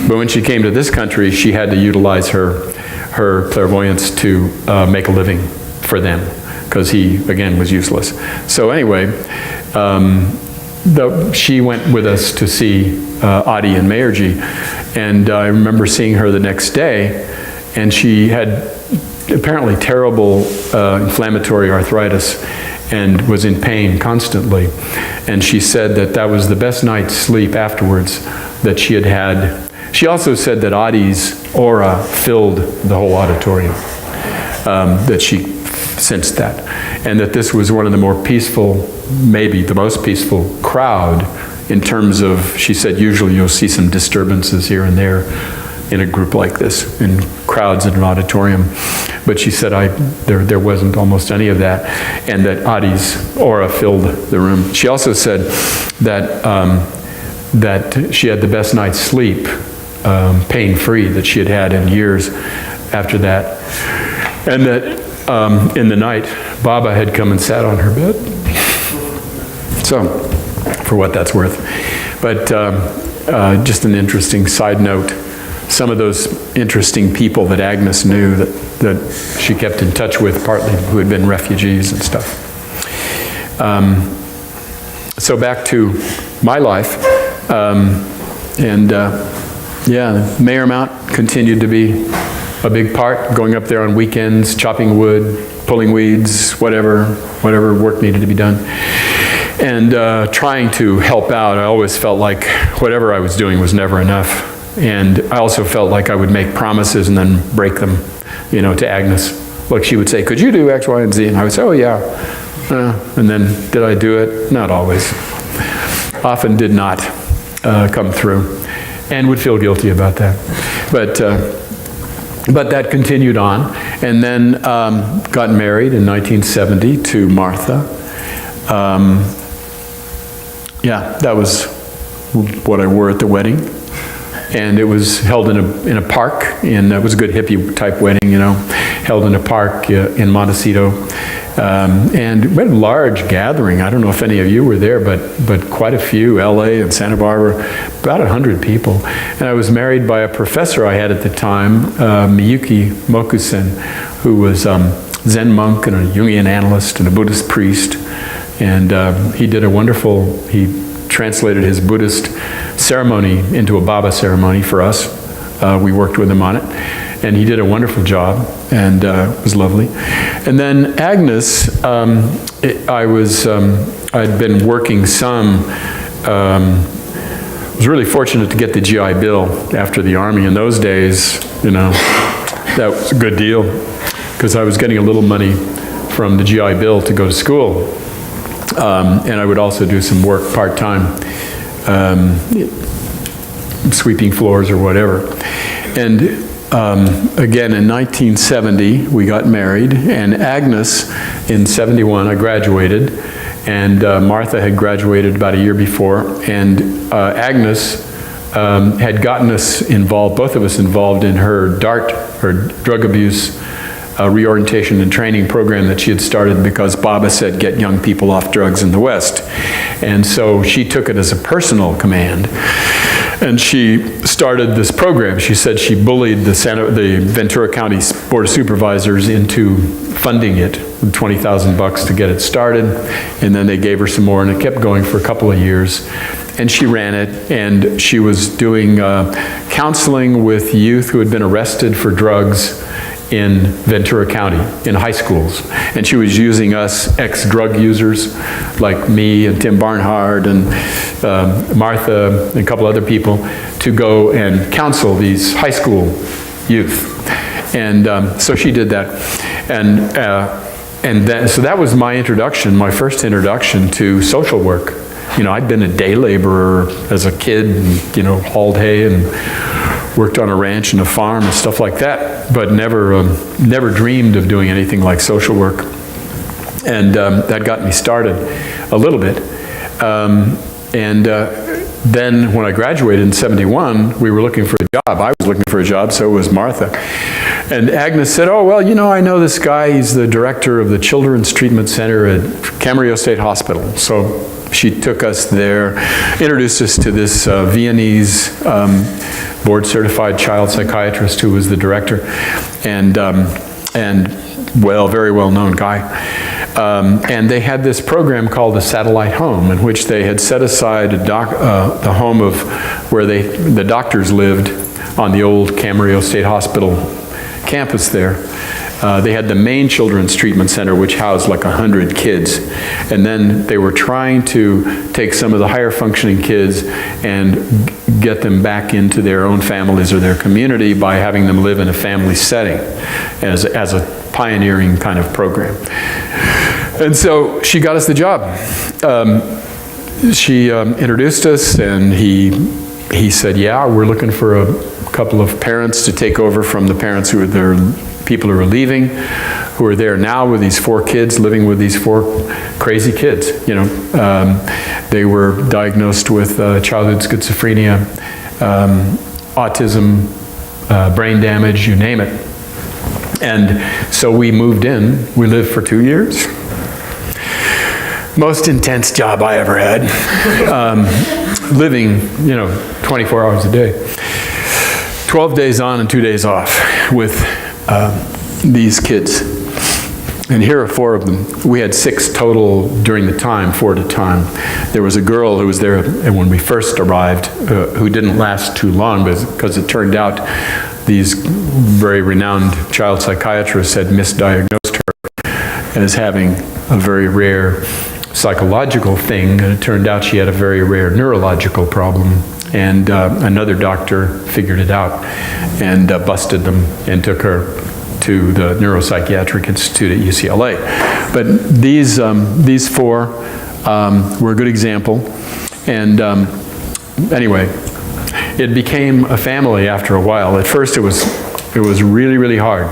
Speaker 1: But when she came to this country, she had to utilize her clairvoyance to make a living for them, because he, again, was useless. So anyway, she went with us to see Adi and Mayor G, and I remember seeing her the next day, and she had apparently terrible inflammatory arthritis and was in pain constantly. And she said that was the best night's sleep afterwards that she had had. She also said that Adi's aura filled the whole auditorium, that she sensed that, and that this was one of the more peaceful, maybe the most peaceful crowd in terms of, she said, usually you'll see some disturbances here and there in a group like this, in crowds in an auditorium. But she said there wasn't almost any of that, and that Adi's aura filled the room. She also said that she had the best night's sleep, pain-free, that she had had in years after that. And that in the night, Baba had come and sat on her bed. So, for what that's worth. But just an interesting side note, some of those interesting people that Agnes knew that she kept in touch with, partly who had been refugees and stuff. So back to my life. Mayor Mount continued to be a big part, going up there on weekends, chopping wood, pulling weeds, whatever work needed to be done. And trying to help out. I always felt like whatever I was doing was never enough. And I also felt like I would make promises and then break them, to Agnes. Like she would say, could you do X, Y, and Z? And I would say, oh yeah. And then did I do it? Not always. Often did not come through, and would feel guilty about that. But that continued on, and then got married in 1970 to Martha. That was what I wore at the wedding, and it was held in a park. It was a good hippie type wedding, held in a park in Montecito. And we had a large gathering. I don't know if any of you were there, but quite a few, LA and Santa Barbara, about 100 people. And I was married by a professor I had at the time, Miyuki Mokusen, who was Zen monk and a Jungian analyst and a Buddhist priest. And he translated his Buddhist ceremony into a Baba ceremony for us. We worked with him on it. And he did a wonderful job, and it was lovely. And then Agnes, I'd been working some, was really fortunate to get the GI Bill after the Army. In those days, that was a good deal, because I was getting a little money from the GI Bill to go to school. And I would also do some work part-time, sweeping floors or whatever. And again, in 1970, we got married, and Agnes, in 71, I graduated, and Martha had graduated about a year before, and Agnes had gotten us involved, both of us involved, in her DART, her drug abuse reorientation and training program that she had started because Baba said, get young people off drugs in the West. And so she took it as a personal command. And she started this program. She said she bullied the Ventura County Board of Supervisors into funding it, with $20,000 to get it started. And then they gave her some more, and it kept going for a couple of years. And she ran it, and she was doing counseling with youth who had been arrested for drugs in Ventura County, in high schools. And she was using us ex-drug users, like me and Tim Barnhart and Martha and a couple other people, to go and counsel these high school youth. And so she did that. So that was my introduction, my first introduction to social work. I'd been a day laborer as a kid, and, hauled hay and worked on a ranch and a farm and stuff like that, but never dreamed of doing anything like social work. And that got me started a little bit. Then when I graduated in 71, we were looking for a job. I was looking for a job, so was Martha. And Agnes said, oh, well, I know this guy. He's the director of the Children's Treatment Center at Camarillo State Hospital. So she took us there, introduced us to this Viennese board-certified child psychiatrist who was the director, and very well-known guy. And they had this program called the Satellite Home, in which they had set aside the home of where the doctors lived on the old Camarillo State Hospital campus there. They had the main children's treatment center, which housed like 100 kids. And then they were trying to take some of the higher functioning kids and get them back into their own families or their community by having them live in a family setting as a pioneering kind of program. And so she got us the job. She introduced us, and he said, yeah, we're looking for a couple of parents to take over from the parents who are there, people who are leaving, who are there now with these 4 kids, living with these 4 crazy kids. They were diagnosed with childhood schizophrenia, autism, brain damage, you name it. And so we moved in. We lived for 2 years. Most intense job I ever had. Living, 24 hours a day. 12 days on and 2 days off with these kids. And here are 4 of them. We had 6 total during the time, 4 at a time. There was a girl who was there when we first arrived who didn't last too long because it turned out these very renowned child psychiatrists had misdiagnosed her as having a very rare psychological thing, and it turned out she had a very rare neurological problem. And another doctor figured it out and busted them and took her to the Neuropsychiatric Institute at UCLA. But these four were a good example. And anyway, it became a family after a while. At first it was really, really hard.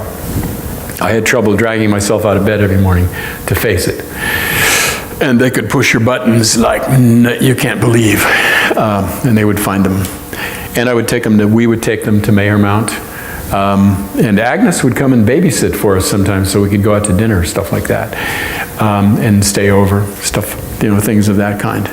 Speaker 1: I had trouble dragging myself out of bed every morning to face it. And they could push your buttons like you can't believe. And they would find them. And we would take them to Mehermount. And Agnes would come and babysit for us sometimes so we could go out to dinner, stuff like that. And stay over, stuff, things of that kind.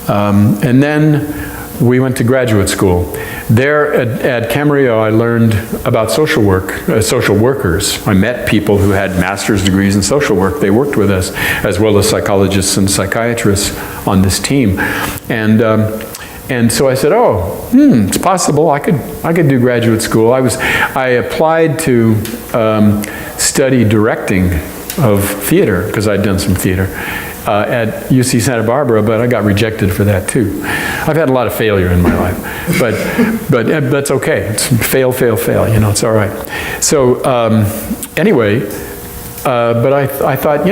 Speaker 1: And then we went to graduate school. There at Camarillo, I learned about social workers. I met people who had master's degrees in social work. They worked with us, as well as psychologists and psychiatrists on this team. And so I said, it's possible I could do graduate school. I applied to study directing of theater, because I'd done some theater, at UC Santa Barbara, but I got rejected for that too. I've had a lot of failure in my life, but that's okay. It's fail, it's all right. So anyway, but I thought,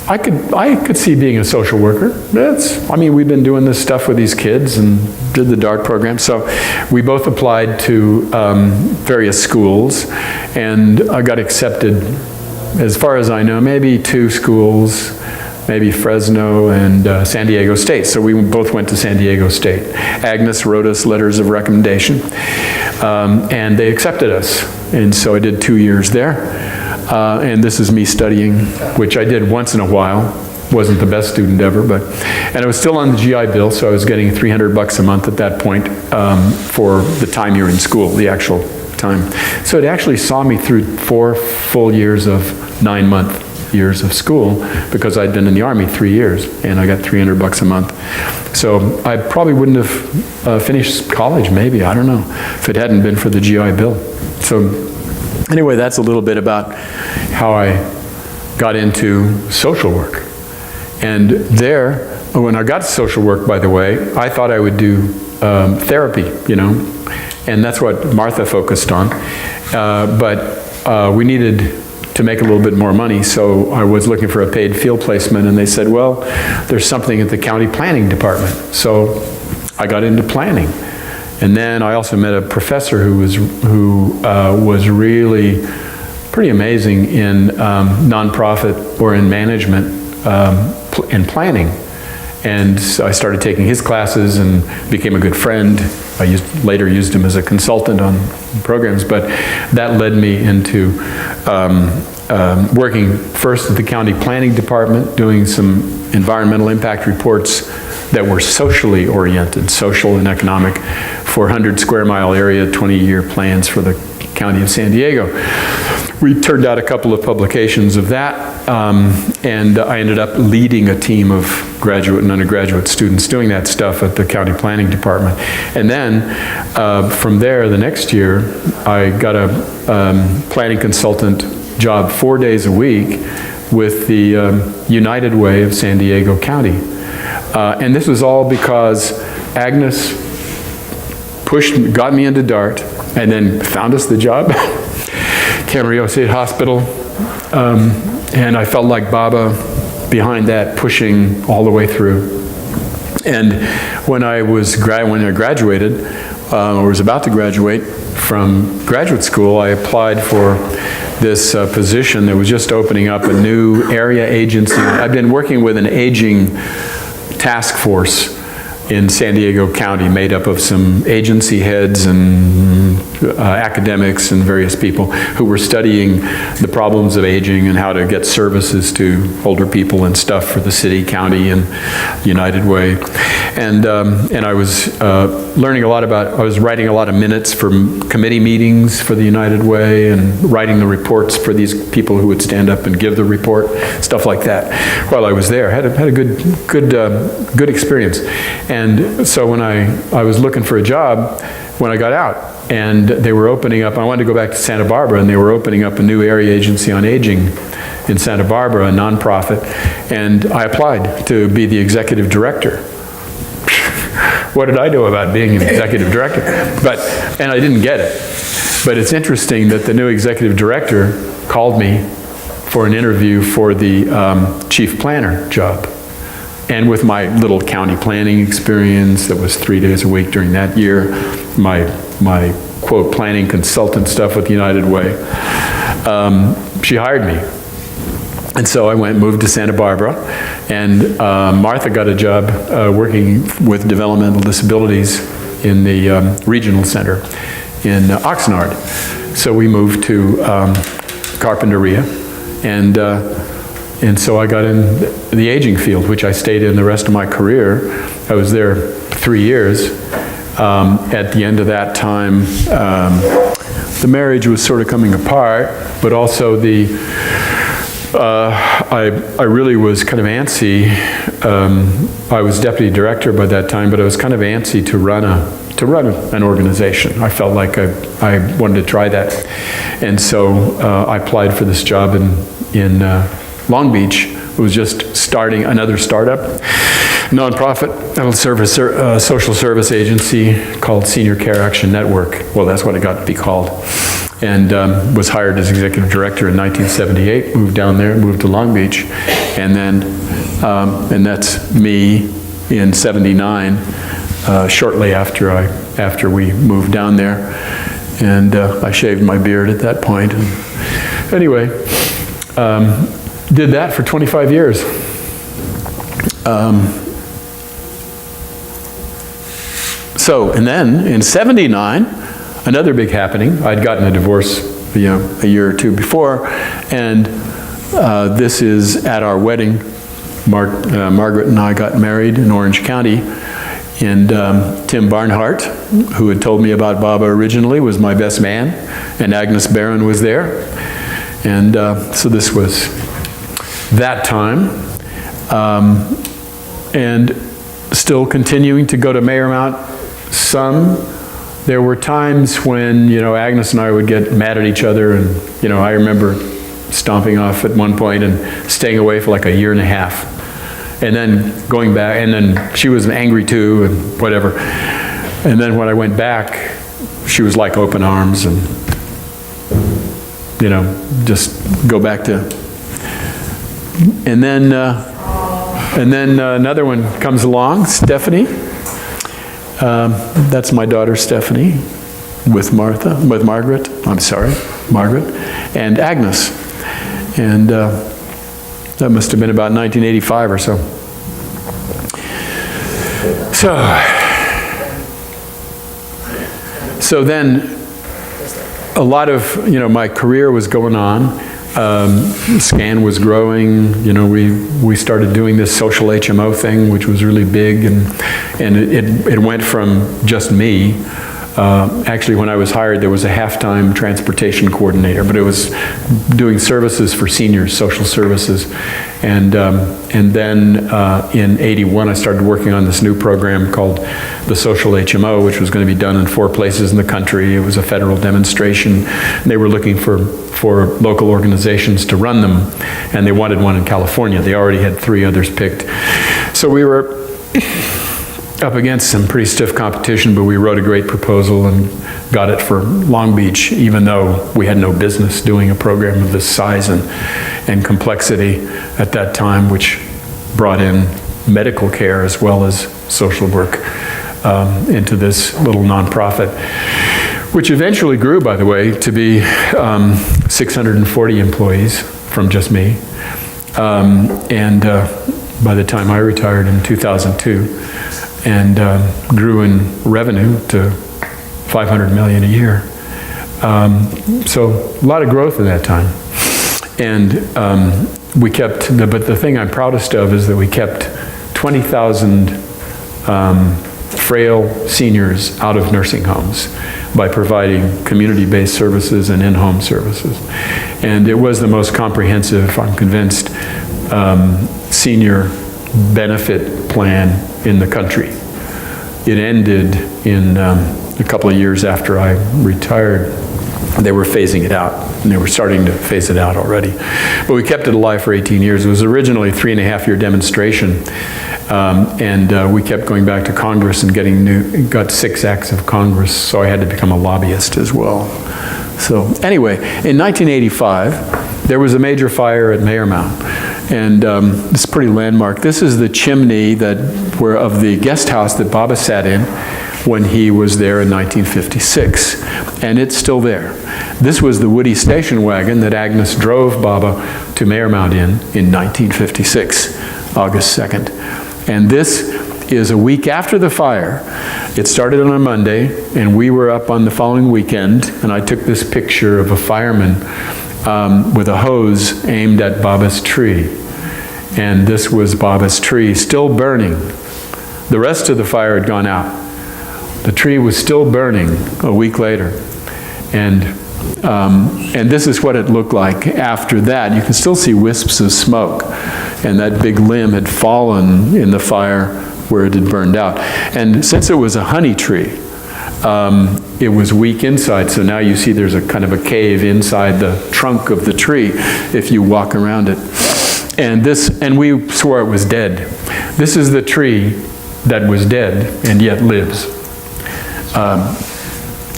Speaker 1: I could see being a social worker. We've been doing this stuff with these kids and did the DART program. So we both applied to various schools, and I got accepted, as far as I know, maybe 2 schools, maybe Fresno and San Diego State. So we both went to San Diego State. Agnes wrote us letters of recommendation, and they accepted us. And so I did 2 years there. And this is me studying, which I did once in a while. Wasn't the best student ever, and I was still on the GI Bill, so I was getting $300 a month at that point for the time you're in school, the actual time. So it actually saw me through 4 full years of 9-month years of school, because I'd been in the Army 3 years, and I got $300 a month. So I probably wouldn't have finished college, maybe, I don't know, if it hadn't been for the GI Bill. So anyway, that's a little bit about how I got into social work. And there, when I got to social work, by the way, I thought I would do therapy, and that's what Martha focused on. But we needed to make a little bit more money, so I was looking for a paid field placement, and they said, well, there's something at the county planning department. So I got into planning. And then I also met a professor who was really pretty amazing in nonprofit or in management in planning. And so I started taking his classes and became a good friend. I later used him as a consultant on programs, but that led me into working first at the county planning department, doing some environmental impact reports that were socially oriented, social and economic, 400 square mile area, 20-year plans for the county of San Diego. We turned out a couple of publications of that, and I ended up leading a team of graduate and undergraduate students doing that stuff at the county planning department. And then from there, the next year, I got a planning consultant job 4 days a week with the United Way of San Diego County. And this was all because Agnes got me into DART, and then found us the job, Camarillo State Hospital, and I felt like Baba behind that, pushing all the way through. And when I graduated, or was about to graduate from graduate school, I applied for this position that was just opening up, a new area agency. I've been working with an aging task force in San Diego County, made up of some agency heads and academics and various people who were studying the problems of aging and how to get services to older people and stuff for the city, county, and United Way. And I was learning a lot I was writing a lot of minutes for committee meetings for the United Way, and writing the reports for these people who would stand up and give the report, stuff like that. While I was there, had a good experience. And so when I was looking for a job when I got out, and they were opening up, I wanted to go back to Santa Barbara, and they were opening up a new area agency on aging in Santa Barbara, a nonprofit, and I applied to be the executive director. what did I know about being an executive director? And I didn't get it. But it's interesting that the new executive director called me for an interview for the chief planner job. And with my little county planning experience that was 3 days a week during that year, my quote, planning consultant stuff with United Way, she hired me. And so I moved to Santa Barbara, and Martha got a job working with developmental disabilities in the regional center in Oxnard. So we moved to Carpinteria, and so I got in the aging field, which I stayed in the rest of my career. I was there 3 years. At the end of that time, the marriage was sort of coming apart, but also I really was kind of antsy. I was deputy director by that time, but I was kind of antsy to run an organization. I felt like I wanted to try that. And so I applied for this job in Long Beach. It was just starting another startup, nonprofit social service agency called Senior Care Action Network. Well, that's what it got to be called. And was hired as executive director in 1978, moved down there, moved to Long Beach, and then, and that's me in 79, shortly after we moved down there. And I shaved my beard at that point. And anyway, did that for 25 years. And then in 79, another big happening. I'd gotten a divorce, a year or two before, and this is at our wedding. Margaret and I got married in Orange County, and Tim Barnhart, who had told me about Baba originally, was my best man, and Agnes Barron was there. And so this was that time. And still continuing to go to Mayermount some. There were times when, Agnes and I would get mad at each other, and, I remember stomping off at one point and staying away for like a year and a half. And then going back, and then she was angry too, and whatever. And then when I went back, she was like open arms, and, just go back to. And then another one comes along, Stephanie. That's my daughter Stephanie, with Margaret, and Agnes. And that must have been about 1985 or so. So then a lot of, my career was going on. SCAN was growing. We started doing this social HMO thing, which was really big, and it went from just me. Actually, when I was hired, there was a half-time transportation coordinator, but it was doing services for seniors, social services. And then in '81, I started working on this new program called the Social HMO, which was going to be done in 4 places in the country. It was a federal demonstration. They were looking for local organizations to run them, and they wanted one in California. They already had 3 others picked. So we were up against some pretty stiff competition, but we wrote a great proposal and got it for Long Beach, even though we had no business doing a program of this size and complexity at that time, which brought in medical care as well as social work into this little nonprofit, which eventually grew, by the way, to be 640 employees from just me. By the time I retired in 2002, and grew in revenue to $500 million a year. So a lot of growth in that time. And we kept, but the thing I'm proudest of is that we kept 20,000 frail seniors out of nursing homes by providing community-based services and in-home services. And it was the most comprehensive, I'm convinced, senior benefit plan in the country. It ended in a couple of years after I retired. they were phasing it out, and they were starting to phase it out already. But we kept it alive for 18 years. It was originally a 3.5-year demonstration, and we kept going back to Congress and got 6 acts of Congress, so I had to become a lobbyist as well. So anyway, in 1985, there was a major fire at Meyermount, and it's pretty landmark. This is the chimney of the guest house that Baba sat in when he was there in 1956, and it's still there. This was the Woody station wagon that Agnes drove Baba to Meyermount in 1956, August 2nd. And this is a week after the fire. It started on a Monday, and we were up on the following weekend, and I took this picture of a fireman with a hose aimed at Baba's tree. And this was Baba's tree, still burning. The rest of the fire had gone out. The tree was still burning a week later. And this is what it looked like after that. You can still see wisps of smoke. And that big limb had fallen in the fire where it had burned out. And since it was a honey tree, it was weak inside, so now you see there's a kind of a cave inside the trunk of the tree if you walk around it. And we swore it was dead. This is the tree that was dead and yet lives.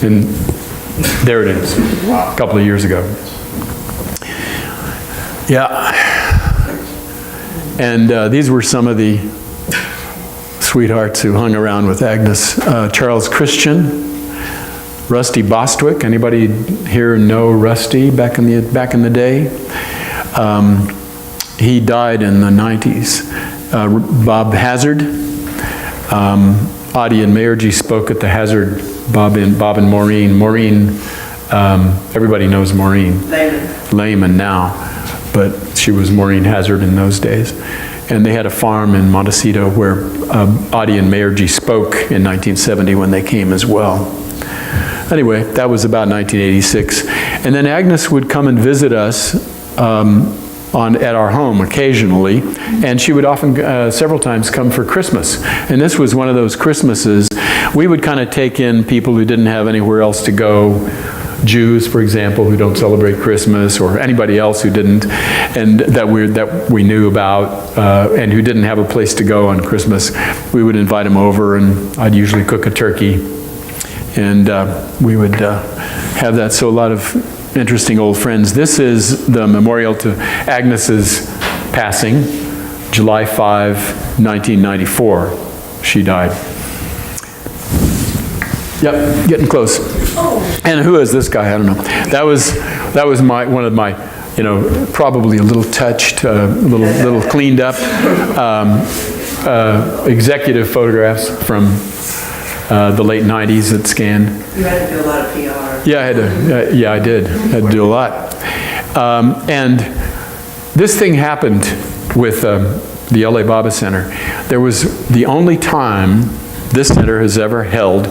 Speaker 1: And there it is, a couple of years ago. Yeah. And these were some of the sweethearts who hung around with Agnes. Charles Christian, Rusty Bostwick. Anybody here know Rusty back in the day? He died in the 90s. Bob Hazard. Adi and Mayerji spoke at the Hazard, Bob and Maureen. Maureen, everybody knows Maureen. Layman now, but she was Maureen Hazard in those days. And they had a farm in Montecito where Adi and Mayerji spoke in 1970 when they came as well. Anyway, that was about 1986. And then Agnes would come and visit us at our home occasionally, and she would often, several times, come for Christmas. And this was one of those Christmases. We would kind of take in people who didn't have anywhere else to go, Jews, for example, who don't celebrate Christmas, or anybody else who didn't, and that we knew about, and who didn't have a place to go on Christmas. We would invite them over, and I'd usually cook a turkey, and we would have that. So a lot of interesting old friends. This is the memorial to Agnes's passing, July 5, 1994. She died. Yep, getting close. And who is this guy? I don't know. That was one of my, probably a little touched, little cleaned up executive photographs from the late 90s at Scan.
Speaker 3: You had to do a lot of PR.
Speaker 1: Yeah, I did. I had to do a lot. And this thing happened with the LA Baba Center. There was the only time this center has ever held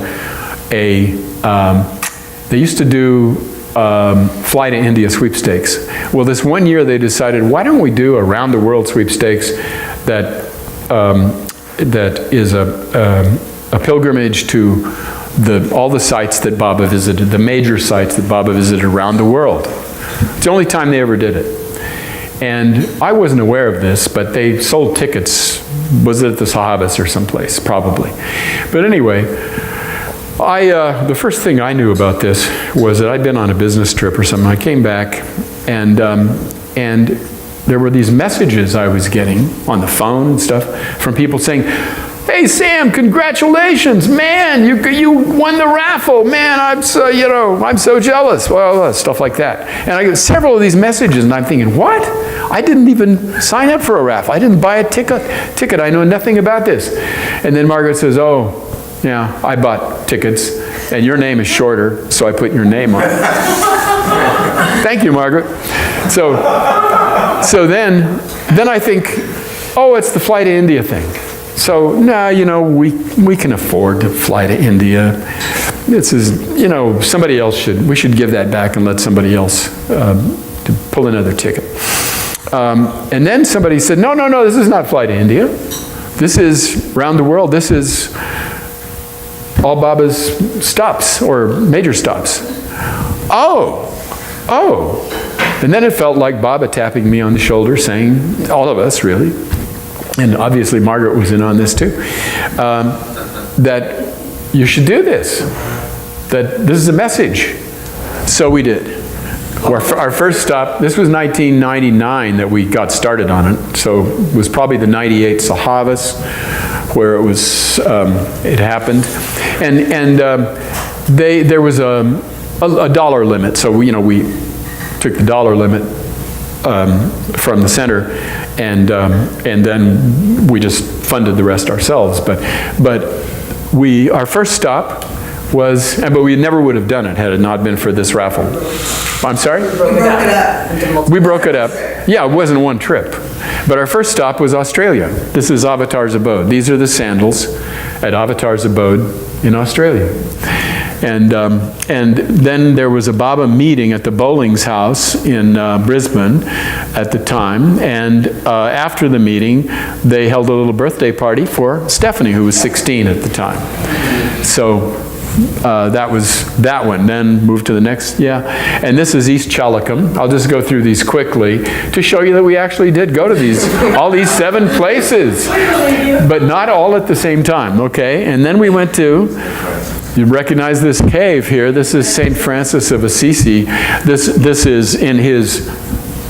Speaker 1: they used to do Fly to India sweepstakes. Well, this one year they decided, why don't we do a round the world sweepstakes that is a pilgrimage to all the sites that Baba visited, the major sites that Baba visited around the world. It's the only time they ever did it. And I wasn't aware of this, but they sold tickets. Was it at the Sahabas or someplace? Probably. But anyway, the first thing I knew about this was that I'd been on a business trip or something. I came back, and there were these messages I was getting on the phone and stuff from people saying, "Hey Sam, congratulations, man! You won the raffle, man! I'm so jealous." Well, stuff like that. And I get several of these messages, and I'm thinking, what? I didn't even sign up for a raffle. I didn't buy a ticket. I know nothing about this. And then Margaret says, "Oh, yeah, I bought tickets, and your name is shorter, so I put your name on it." Thank you, Margaret. So then I think, oh, it's the Fly to India thing. So, we can afford to fly to India. This is, somebody else we should give that back and let somebody else to pull another ticket. And then somebody said, no, this is not Fly to India. This is round the world. This is all Baba's stops, or major stops. oh. And then it felt like Baba tapping me on the shoulder saying, all of us really, and obviously Margaret was in on this too, that you should do this, that this is a message. So we did. Our first stop, this was 1999 that we got started on it, so it was probably the 98 Sahavas where it was, it happened. And there was a dollar limit, so we took the dollar limit from the center, and then we just funded the rest ourselves. But our first stop was, but we never would have done it had it not been for this raffle. I'm sorry?
Speaker 3: We broke it up.
Speaker 1: We broke it up. Yeah, it wasn't one trip. But our first stop was Australia. This is Avatar's abode. These are the sandals at Avatar's abode in Australia. And then there was a Baba meeting at the Bowling's house in Brisbane at the time. And after the meeting, they held a little birthday party for Stephanie, who was 16 at the time. So that was that one. Then moved to the next, And this is East Chalakam. I'll just go through these quickly to show you that we actually did go to all these 7 places, but not all at the same time, okay? And then we went to, you recognize this cave here. This is St. Francis of Assisi. This is in his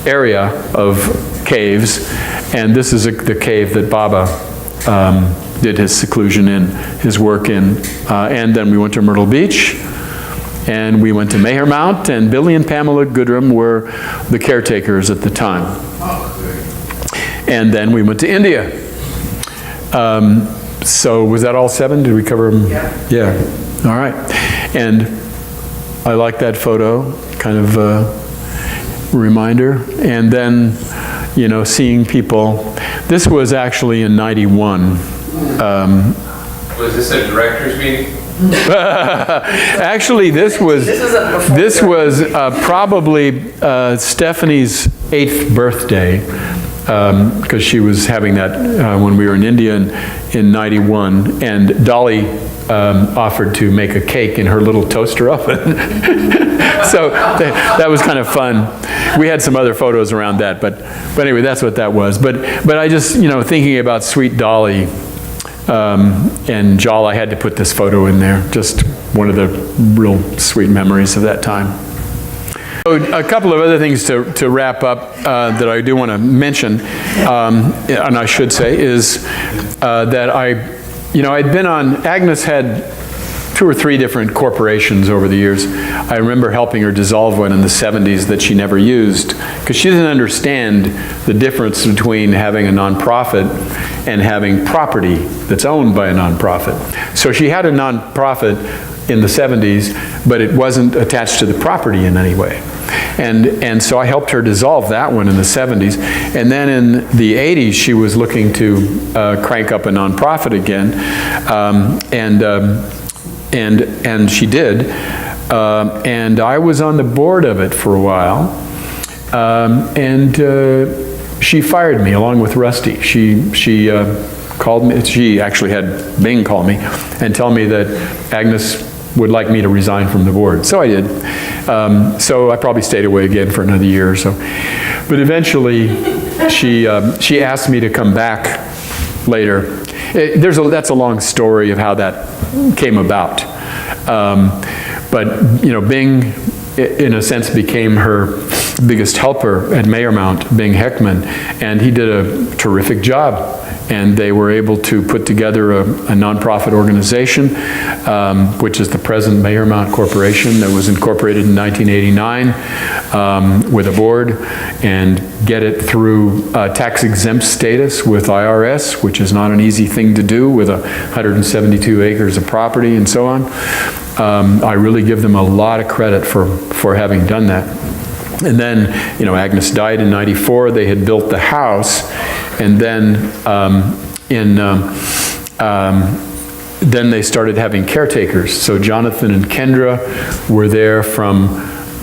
Speaker 1: area of caves, and this is the cave that Baba did his seclusion in, his work in. And then we went to Myrtle Beach, and we went to Meher Mount, and Billy and Pamela Goodrum were the caretakers at the time. And then we went to India. So was that all 7? Did we cover them? Yeah. All right. And I like that photo, kind of a reminder. And then, seeing people. This was actually in 91.
Speaker 5: Was this a director's meeting?
Speaker 1: Actually, this was probably Stephanie's 8th birthday, because she was having that when we were in India in 91, and Dolly offered to make a cake in her little toaster oven. So that was kind of fun. We had some other photos around that, but anyway, that's what that was. But I just, thinking about sweet Dolly and Jal, I had to put this photo in there. Just one of the real sweet memories of that time. So a couple of other things to wrap up that I do want to mention, and I should say, is that I'd been on, Agnes had 2 or 3 different corporations over the years. I remember helping her dissolve one in the 70s that she never used, because she didn't understand the difference between having a nonprofit and having property that's owned by a nonprofit. So she had a nonprofit in the 70s, but it wasn't attached to the property in any way. And so I helped her dissolve that one in the 70s. And then in the 80s, she was looking to crank up a nonprofit again. And she did. And I was on the board of it for a while. She fired me along with Rusty. She called me, she actually had Bing call me and tell me that Agnes would like me to resign from the board. So I did. So I probably stayed away again for another year or so. But eventually she asked me to come back later. That's a long story of how that came about. But Bing, in a sense, became her biggest helper at Meher Mount, Bing Heckman, and he did a terrific job. And they were able to put together a nonprofit organization, which is the present Meher Mount Corporation, that was incorporated in 1989 with a board, and get it through tax-exempt status with IRS, which is not an easy thing to do with 172 acres of property and so on. I really give them a lot of credit for having done that. And then, Agnes died in 94. They had built the house, and then then they started having caretakers. So Jonathan and Kendra were there from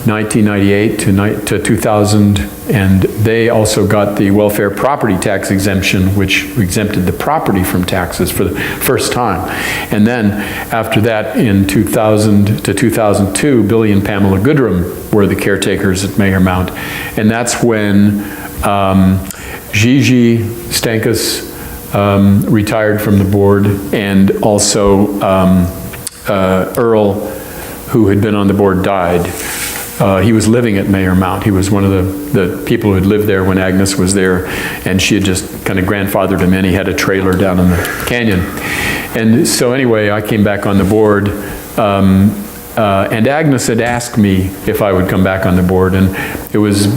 Speaker 1: 1998 to 2000, and they also got the welfare property tax exemption, which exempted the property from taxes for the first time. And then after that, in 2000 to 2002, Billy and Pamela Goodrum were the caretakers at Mehermount, and that's when Gigi Stankus retired from the board, and also Earl, who had been on the board, died. He was living at Mehermount. He was one of the people who had lived there when Agnes was there, and she had just kind of grandfathered him in. He had a trailer down in the canyon. And so anyway, I came back on the board, and Agnes had asked me if I would come back on the board, and it was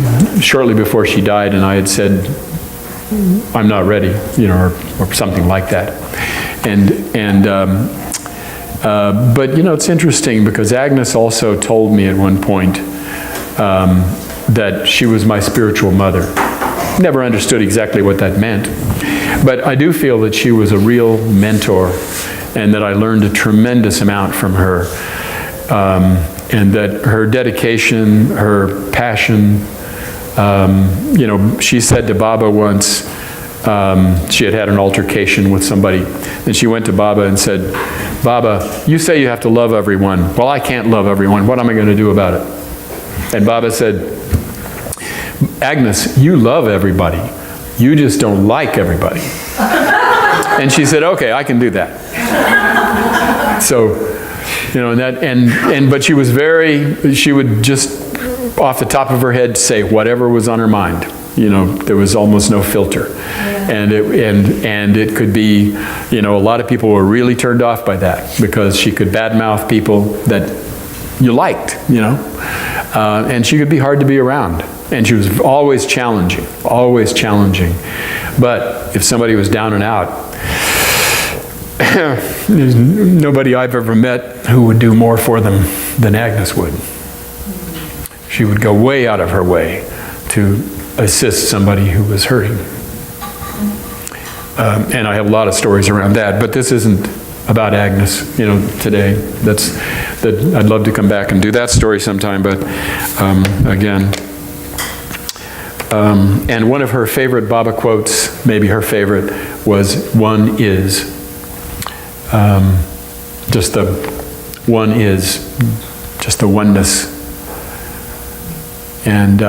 Speaker 1: shortly before she died, and I had said, I'm not ready, or something like that. But it's interesting because Agnes also told me at one point that she was my spiritual mother. Never understood exactly what that meant, but I do feel that she was a real mentor, and that I learned a tremendous amount from her, and that her dedication, her passion. She said to Baba once, she had had an altercation with somebody, and she went to Baba and said, Baba, you say you have to love everyone. Well, I can't love everyone. What am I going to do about it? And Baba said, Agnes, you love everybody. You just don't like everybody. And she said, okay, I can do that. So, but she was she would just, off the top of her head, say whatever was on her mind. There was almost no filter. And it could be, a lot of people were really turned off by that because she could badmouth people that you liked, and she could be hard to be around. And she was always challenging. But if somebody was down and out, there's nobody I've ever met who would do more for them than Agnes would. She would go way out of her way to assist somebody who was hurting. And I have a lot of stories around that, but this isn't about Agnes, today. I'd love to come back and do that story sometime, but again. And one of her favorite Baba quotes, maybe her favorite, was, "One is." Just the one is, just the oneness. And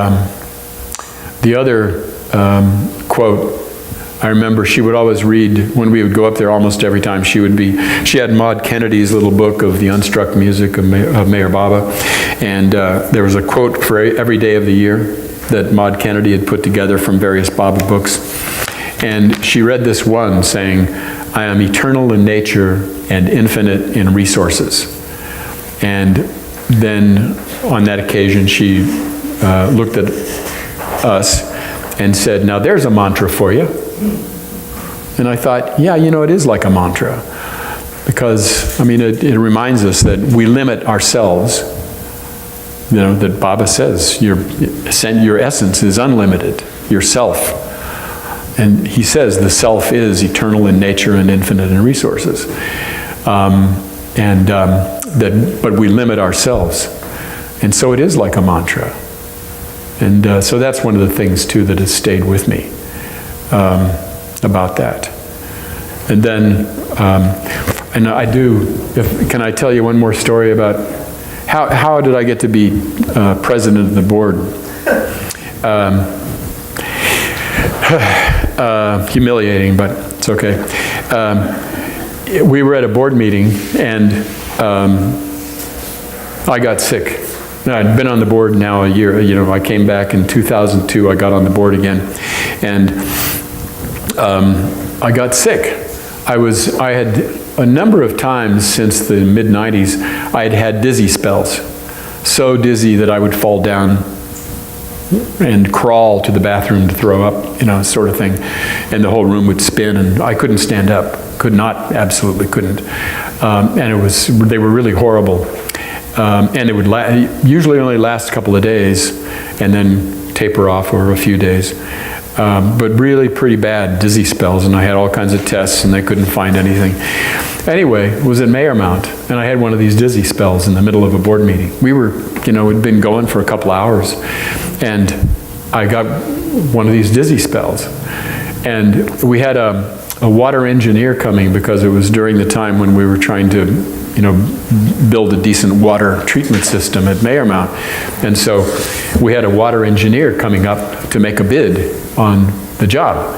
Speaker 1: the other quote, I remember she would always read, when we would go up there almost every time, she had Maud Kennedy's little book of the unstruck music of Meher Baba, and there was a quote for every day of the year that Maud Kennedy had put together from various Baba books. And she read this one saying, "I am eternal in nature and infinite in resources." And then on that occasion, she looked at us and said, "Now there's a mantra for you." And I thought, yeah, it is like a mantra. Because, it reminds us that we limit ourselves. That Baba says, your essence is unlimited, yourself. And he says the self is eternal in nature and infinite in resources. But we limit ourselves. And so it is like a mantra. And so that's one of the things, too, that has stayed with me about that. And then, can I tell you one more story about how did I get to be president of the board? Humiliating, but it's okay. We were at a board meeting, and I got sick. I'd been on the board now a year. I came back in 2002. I got on the board again, and I got sick. I had a number of times since the mid-90s, I had had dizzy spells. So dizzy that I would fall down and crawl to the bathroom to throw up, sort of thing. And the whole room would spin, and I couldn't stand up. Absolutely couldn't. And they were really horrible. And it would usually only last a couple of days and then taper off over a few days. but really pretty bad dizzy spells, and I had all kinds of tests, and they couldn't find anything. Anyway, it was at Meyermount, and I had one of these dizzy spells in the middle of a board meeting. We were, we'd been going for a couple hours, and I got one of these dizzy spells. And we had a water engineer coming because it was during the time when we were trying to, build a decent water treatment system at Meyermount. And so we had a water engineer coming up to make a bid on the job.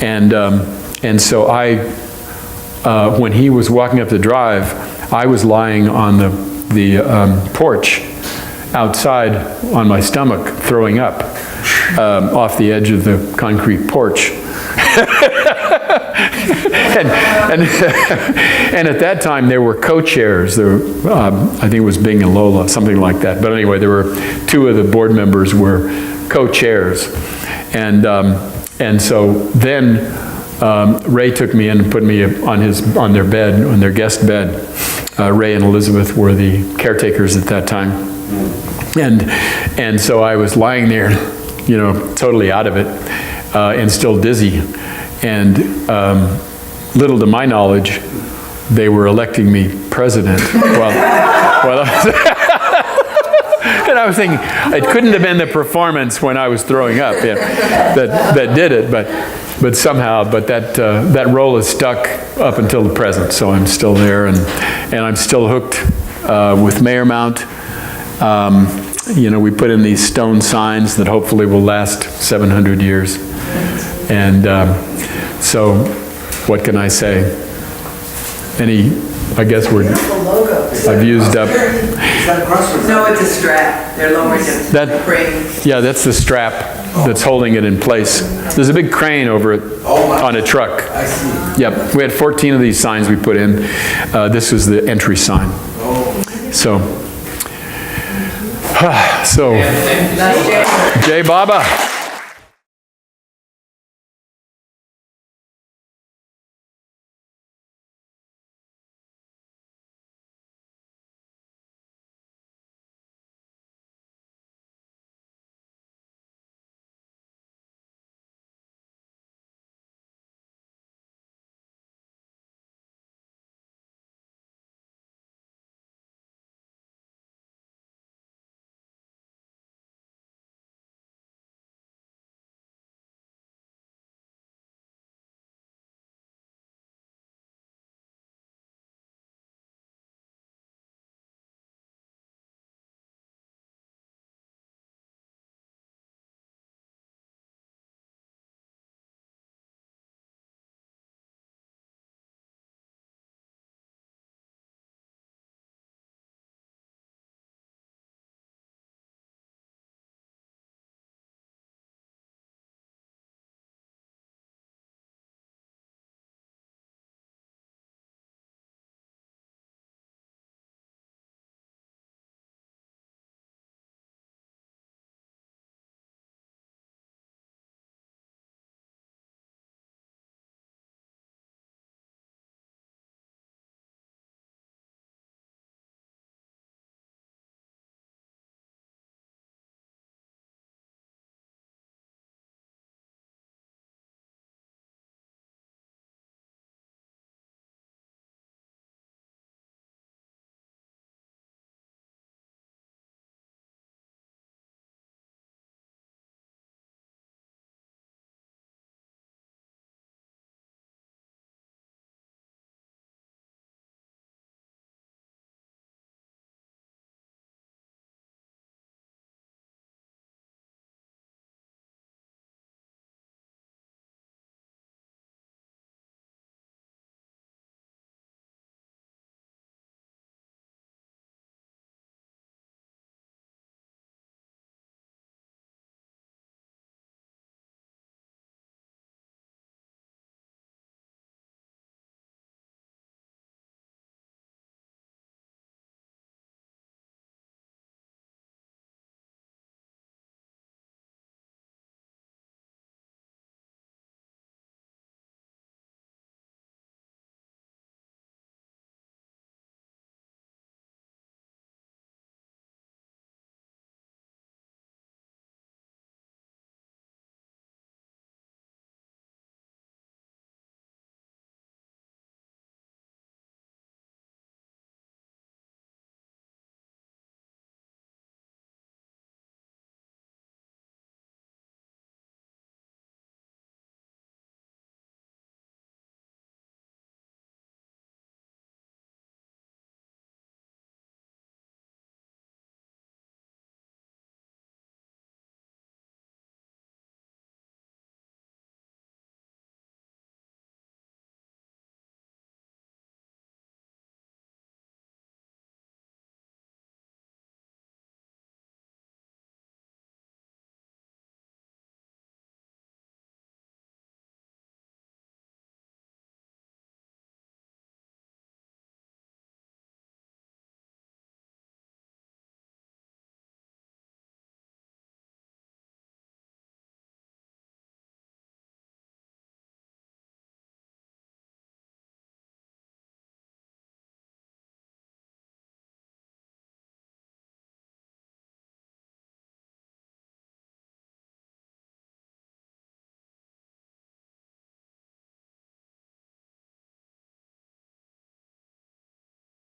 Speaker 1: And so when he was walking up the drive, I was lying on the porch outside on my stomach, throwing up off the edge of the concrete porch. and at that time there were co-chairs. There were, I think it was Bing and Lola, something like that. But anyway, there were two of the board members were co-chairs, and so then Ray took me in and put me on their bed, on their guest bed. Ray and Elizabeth were the caretakers at that time, and so I was lying there, totally out of it, and still dizzy. And little to my knowledge, they were electing me president. Well, and I was thinking, it couldn't have been the performance when I was throwing up that did it, but somehow, that role is stuck up until the present. So I'm still there, and I'm still hooked with Meyermount. We put in these stone signs that hopefully will last 700 years. And so, what can I say? I guess I've used up.
Speaker 3: No, it's a strap. They're lowering it.
Speaker 1: Yeah, that's the strap that's holding it in place. There's a big crane over it on a truck.
Speaker 7: I see.
Speaker 1: Yep, we had 14 of these signs we put in. This was the entry sign. So, Jai Baba.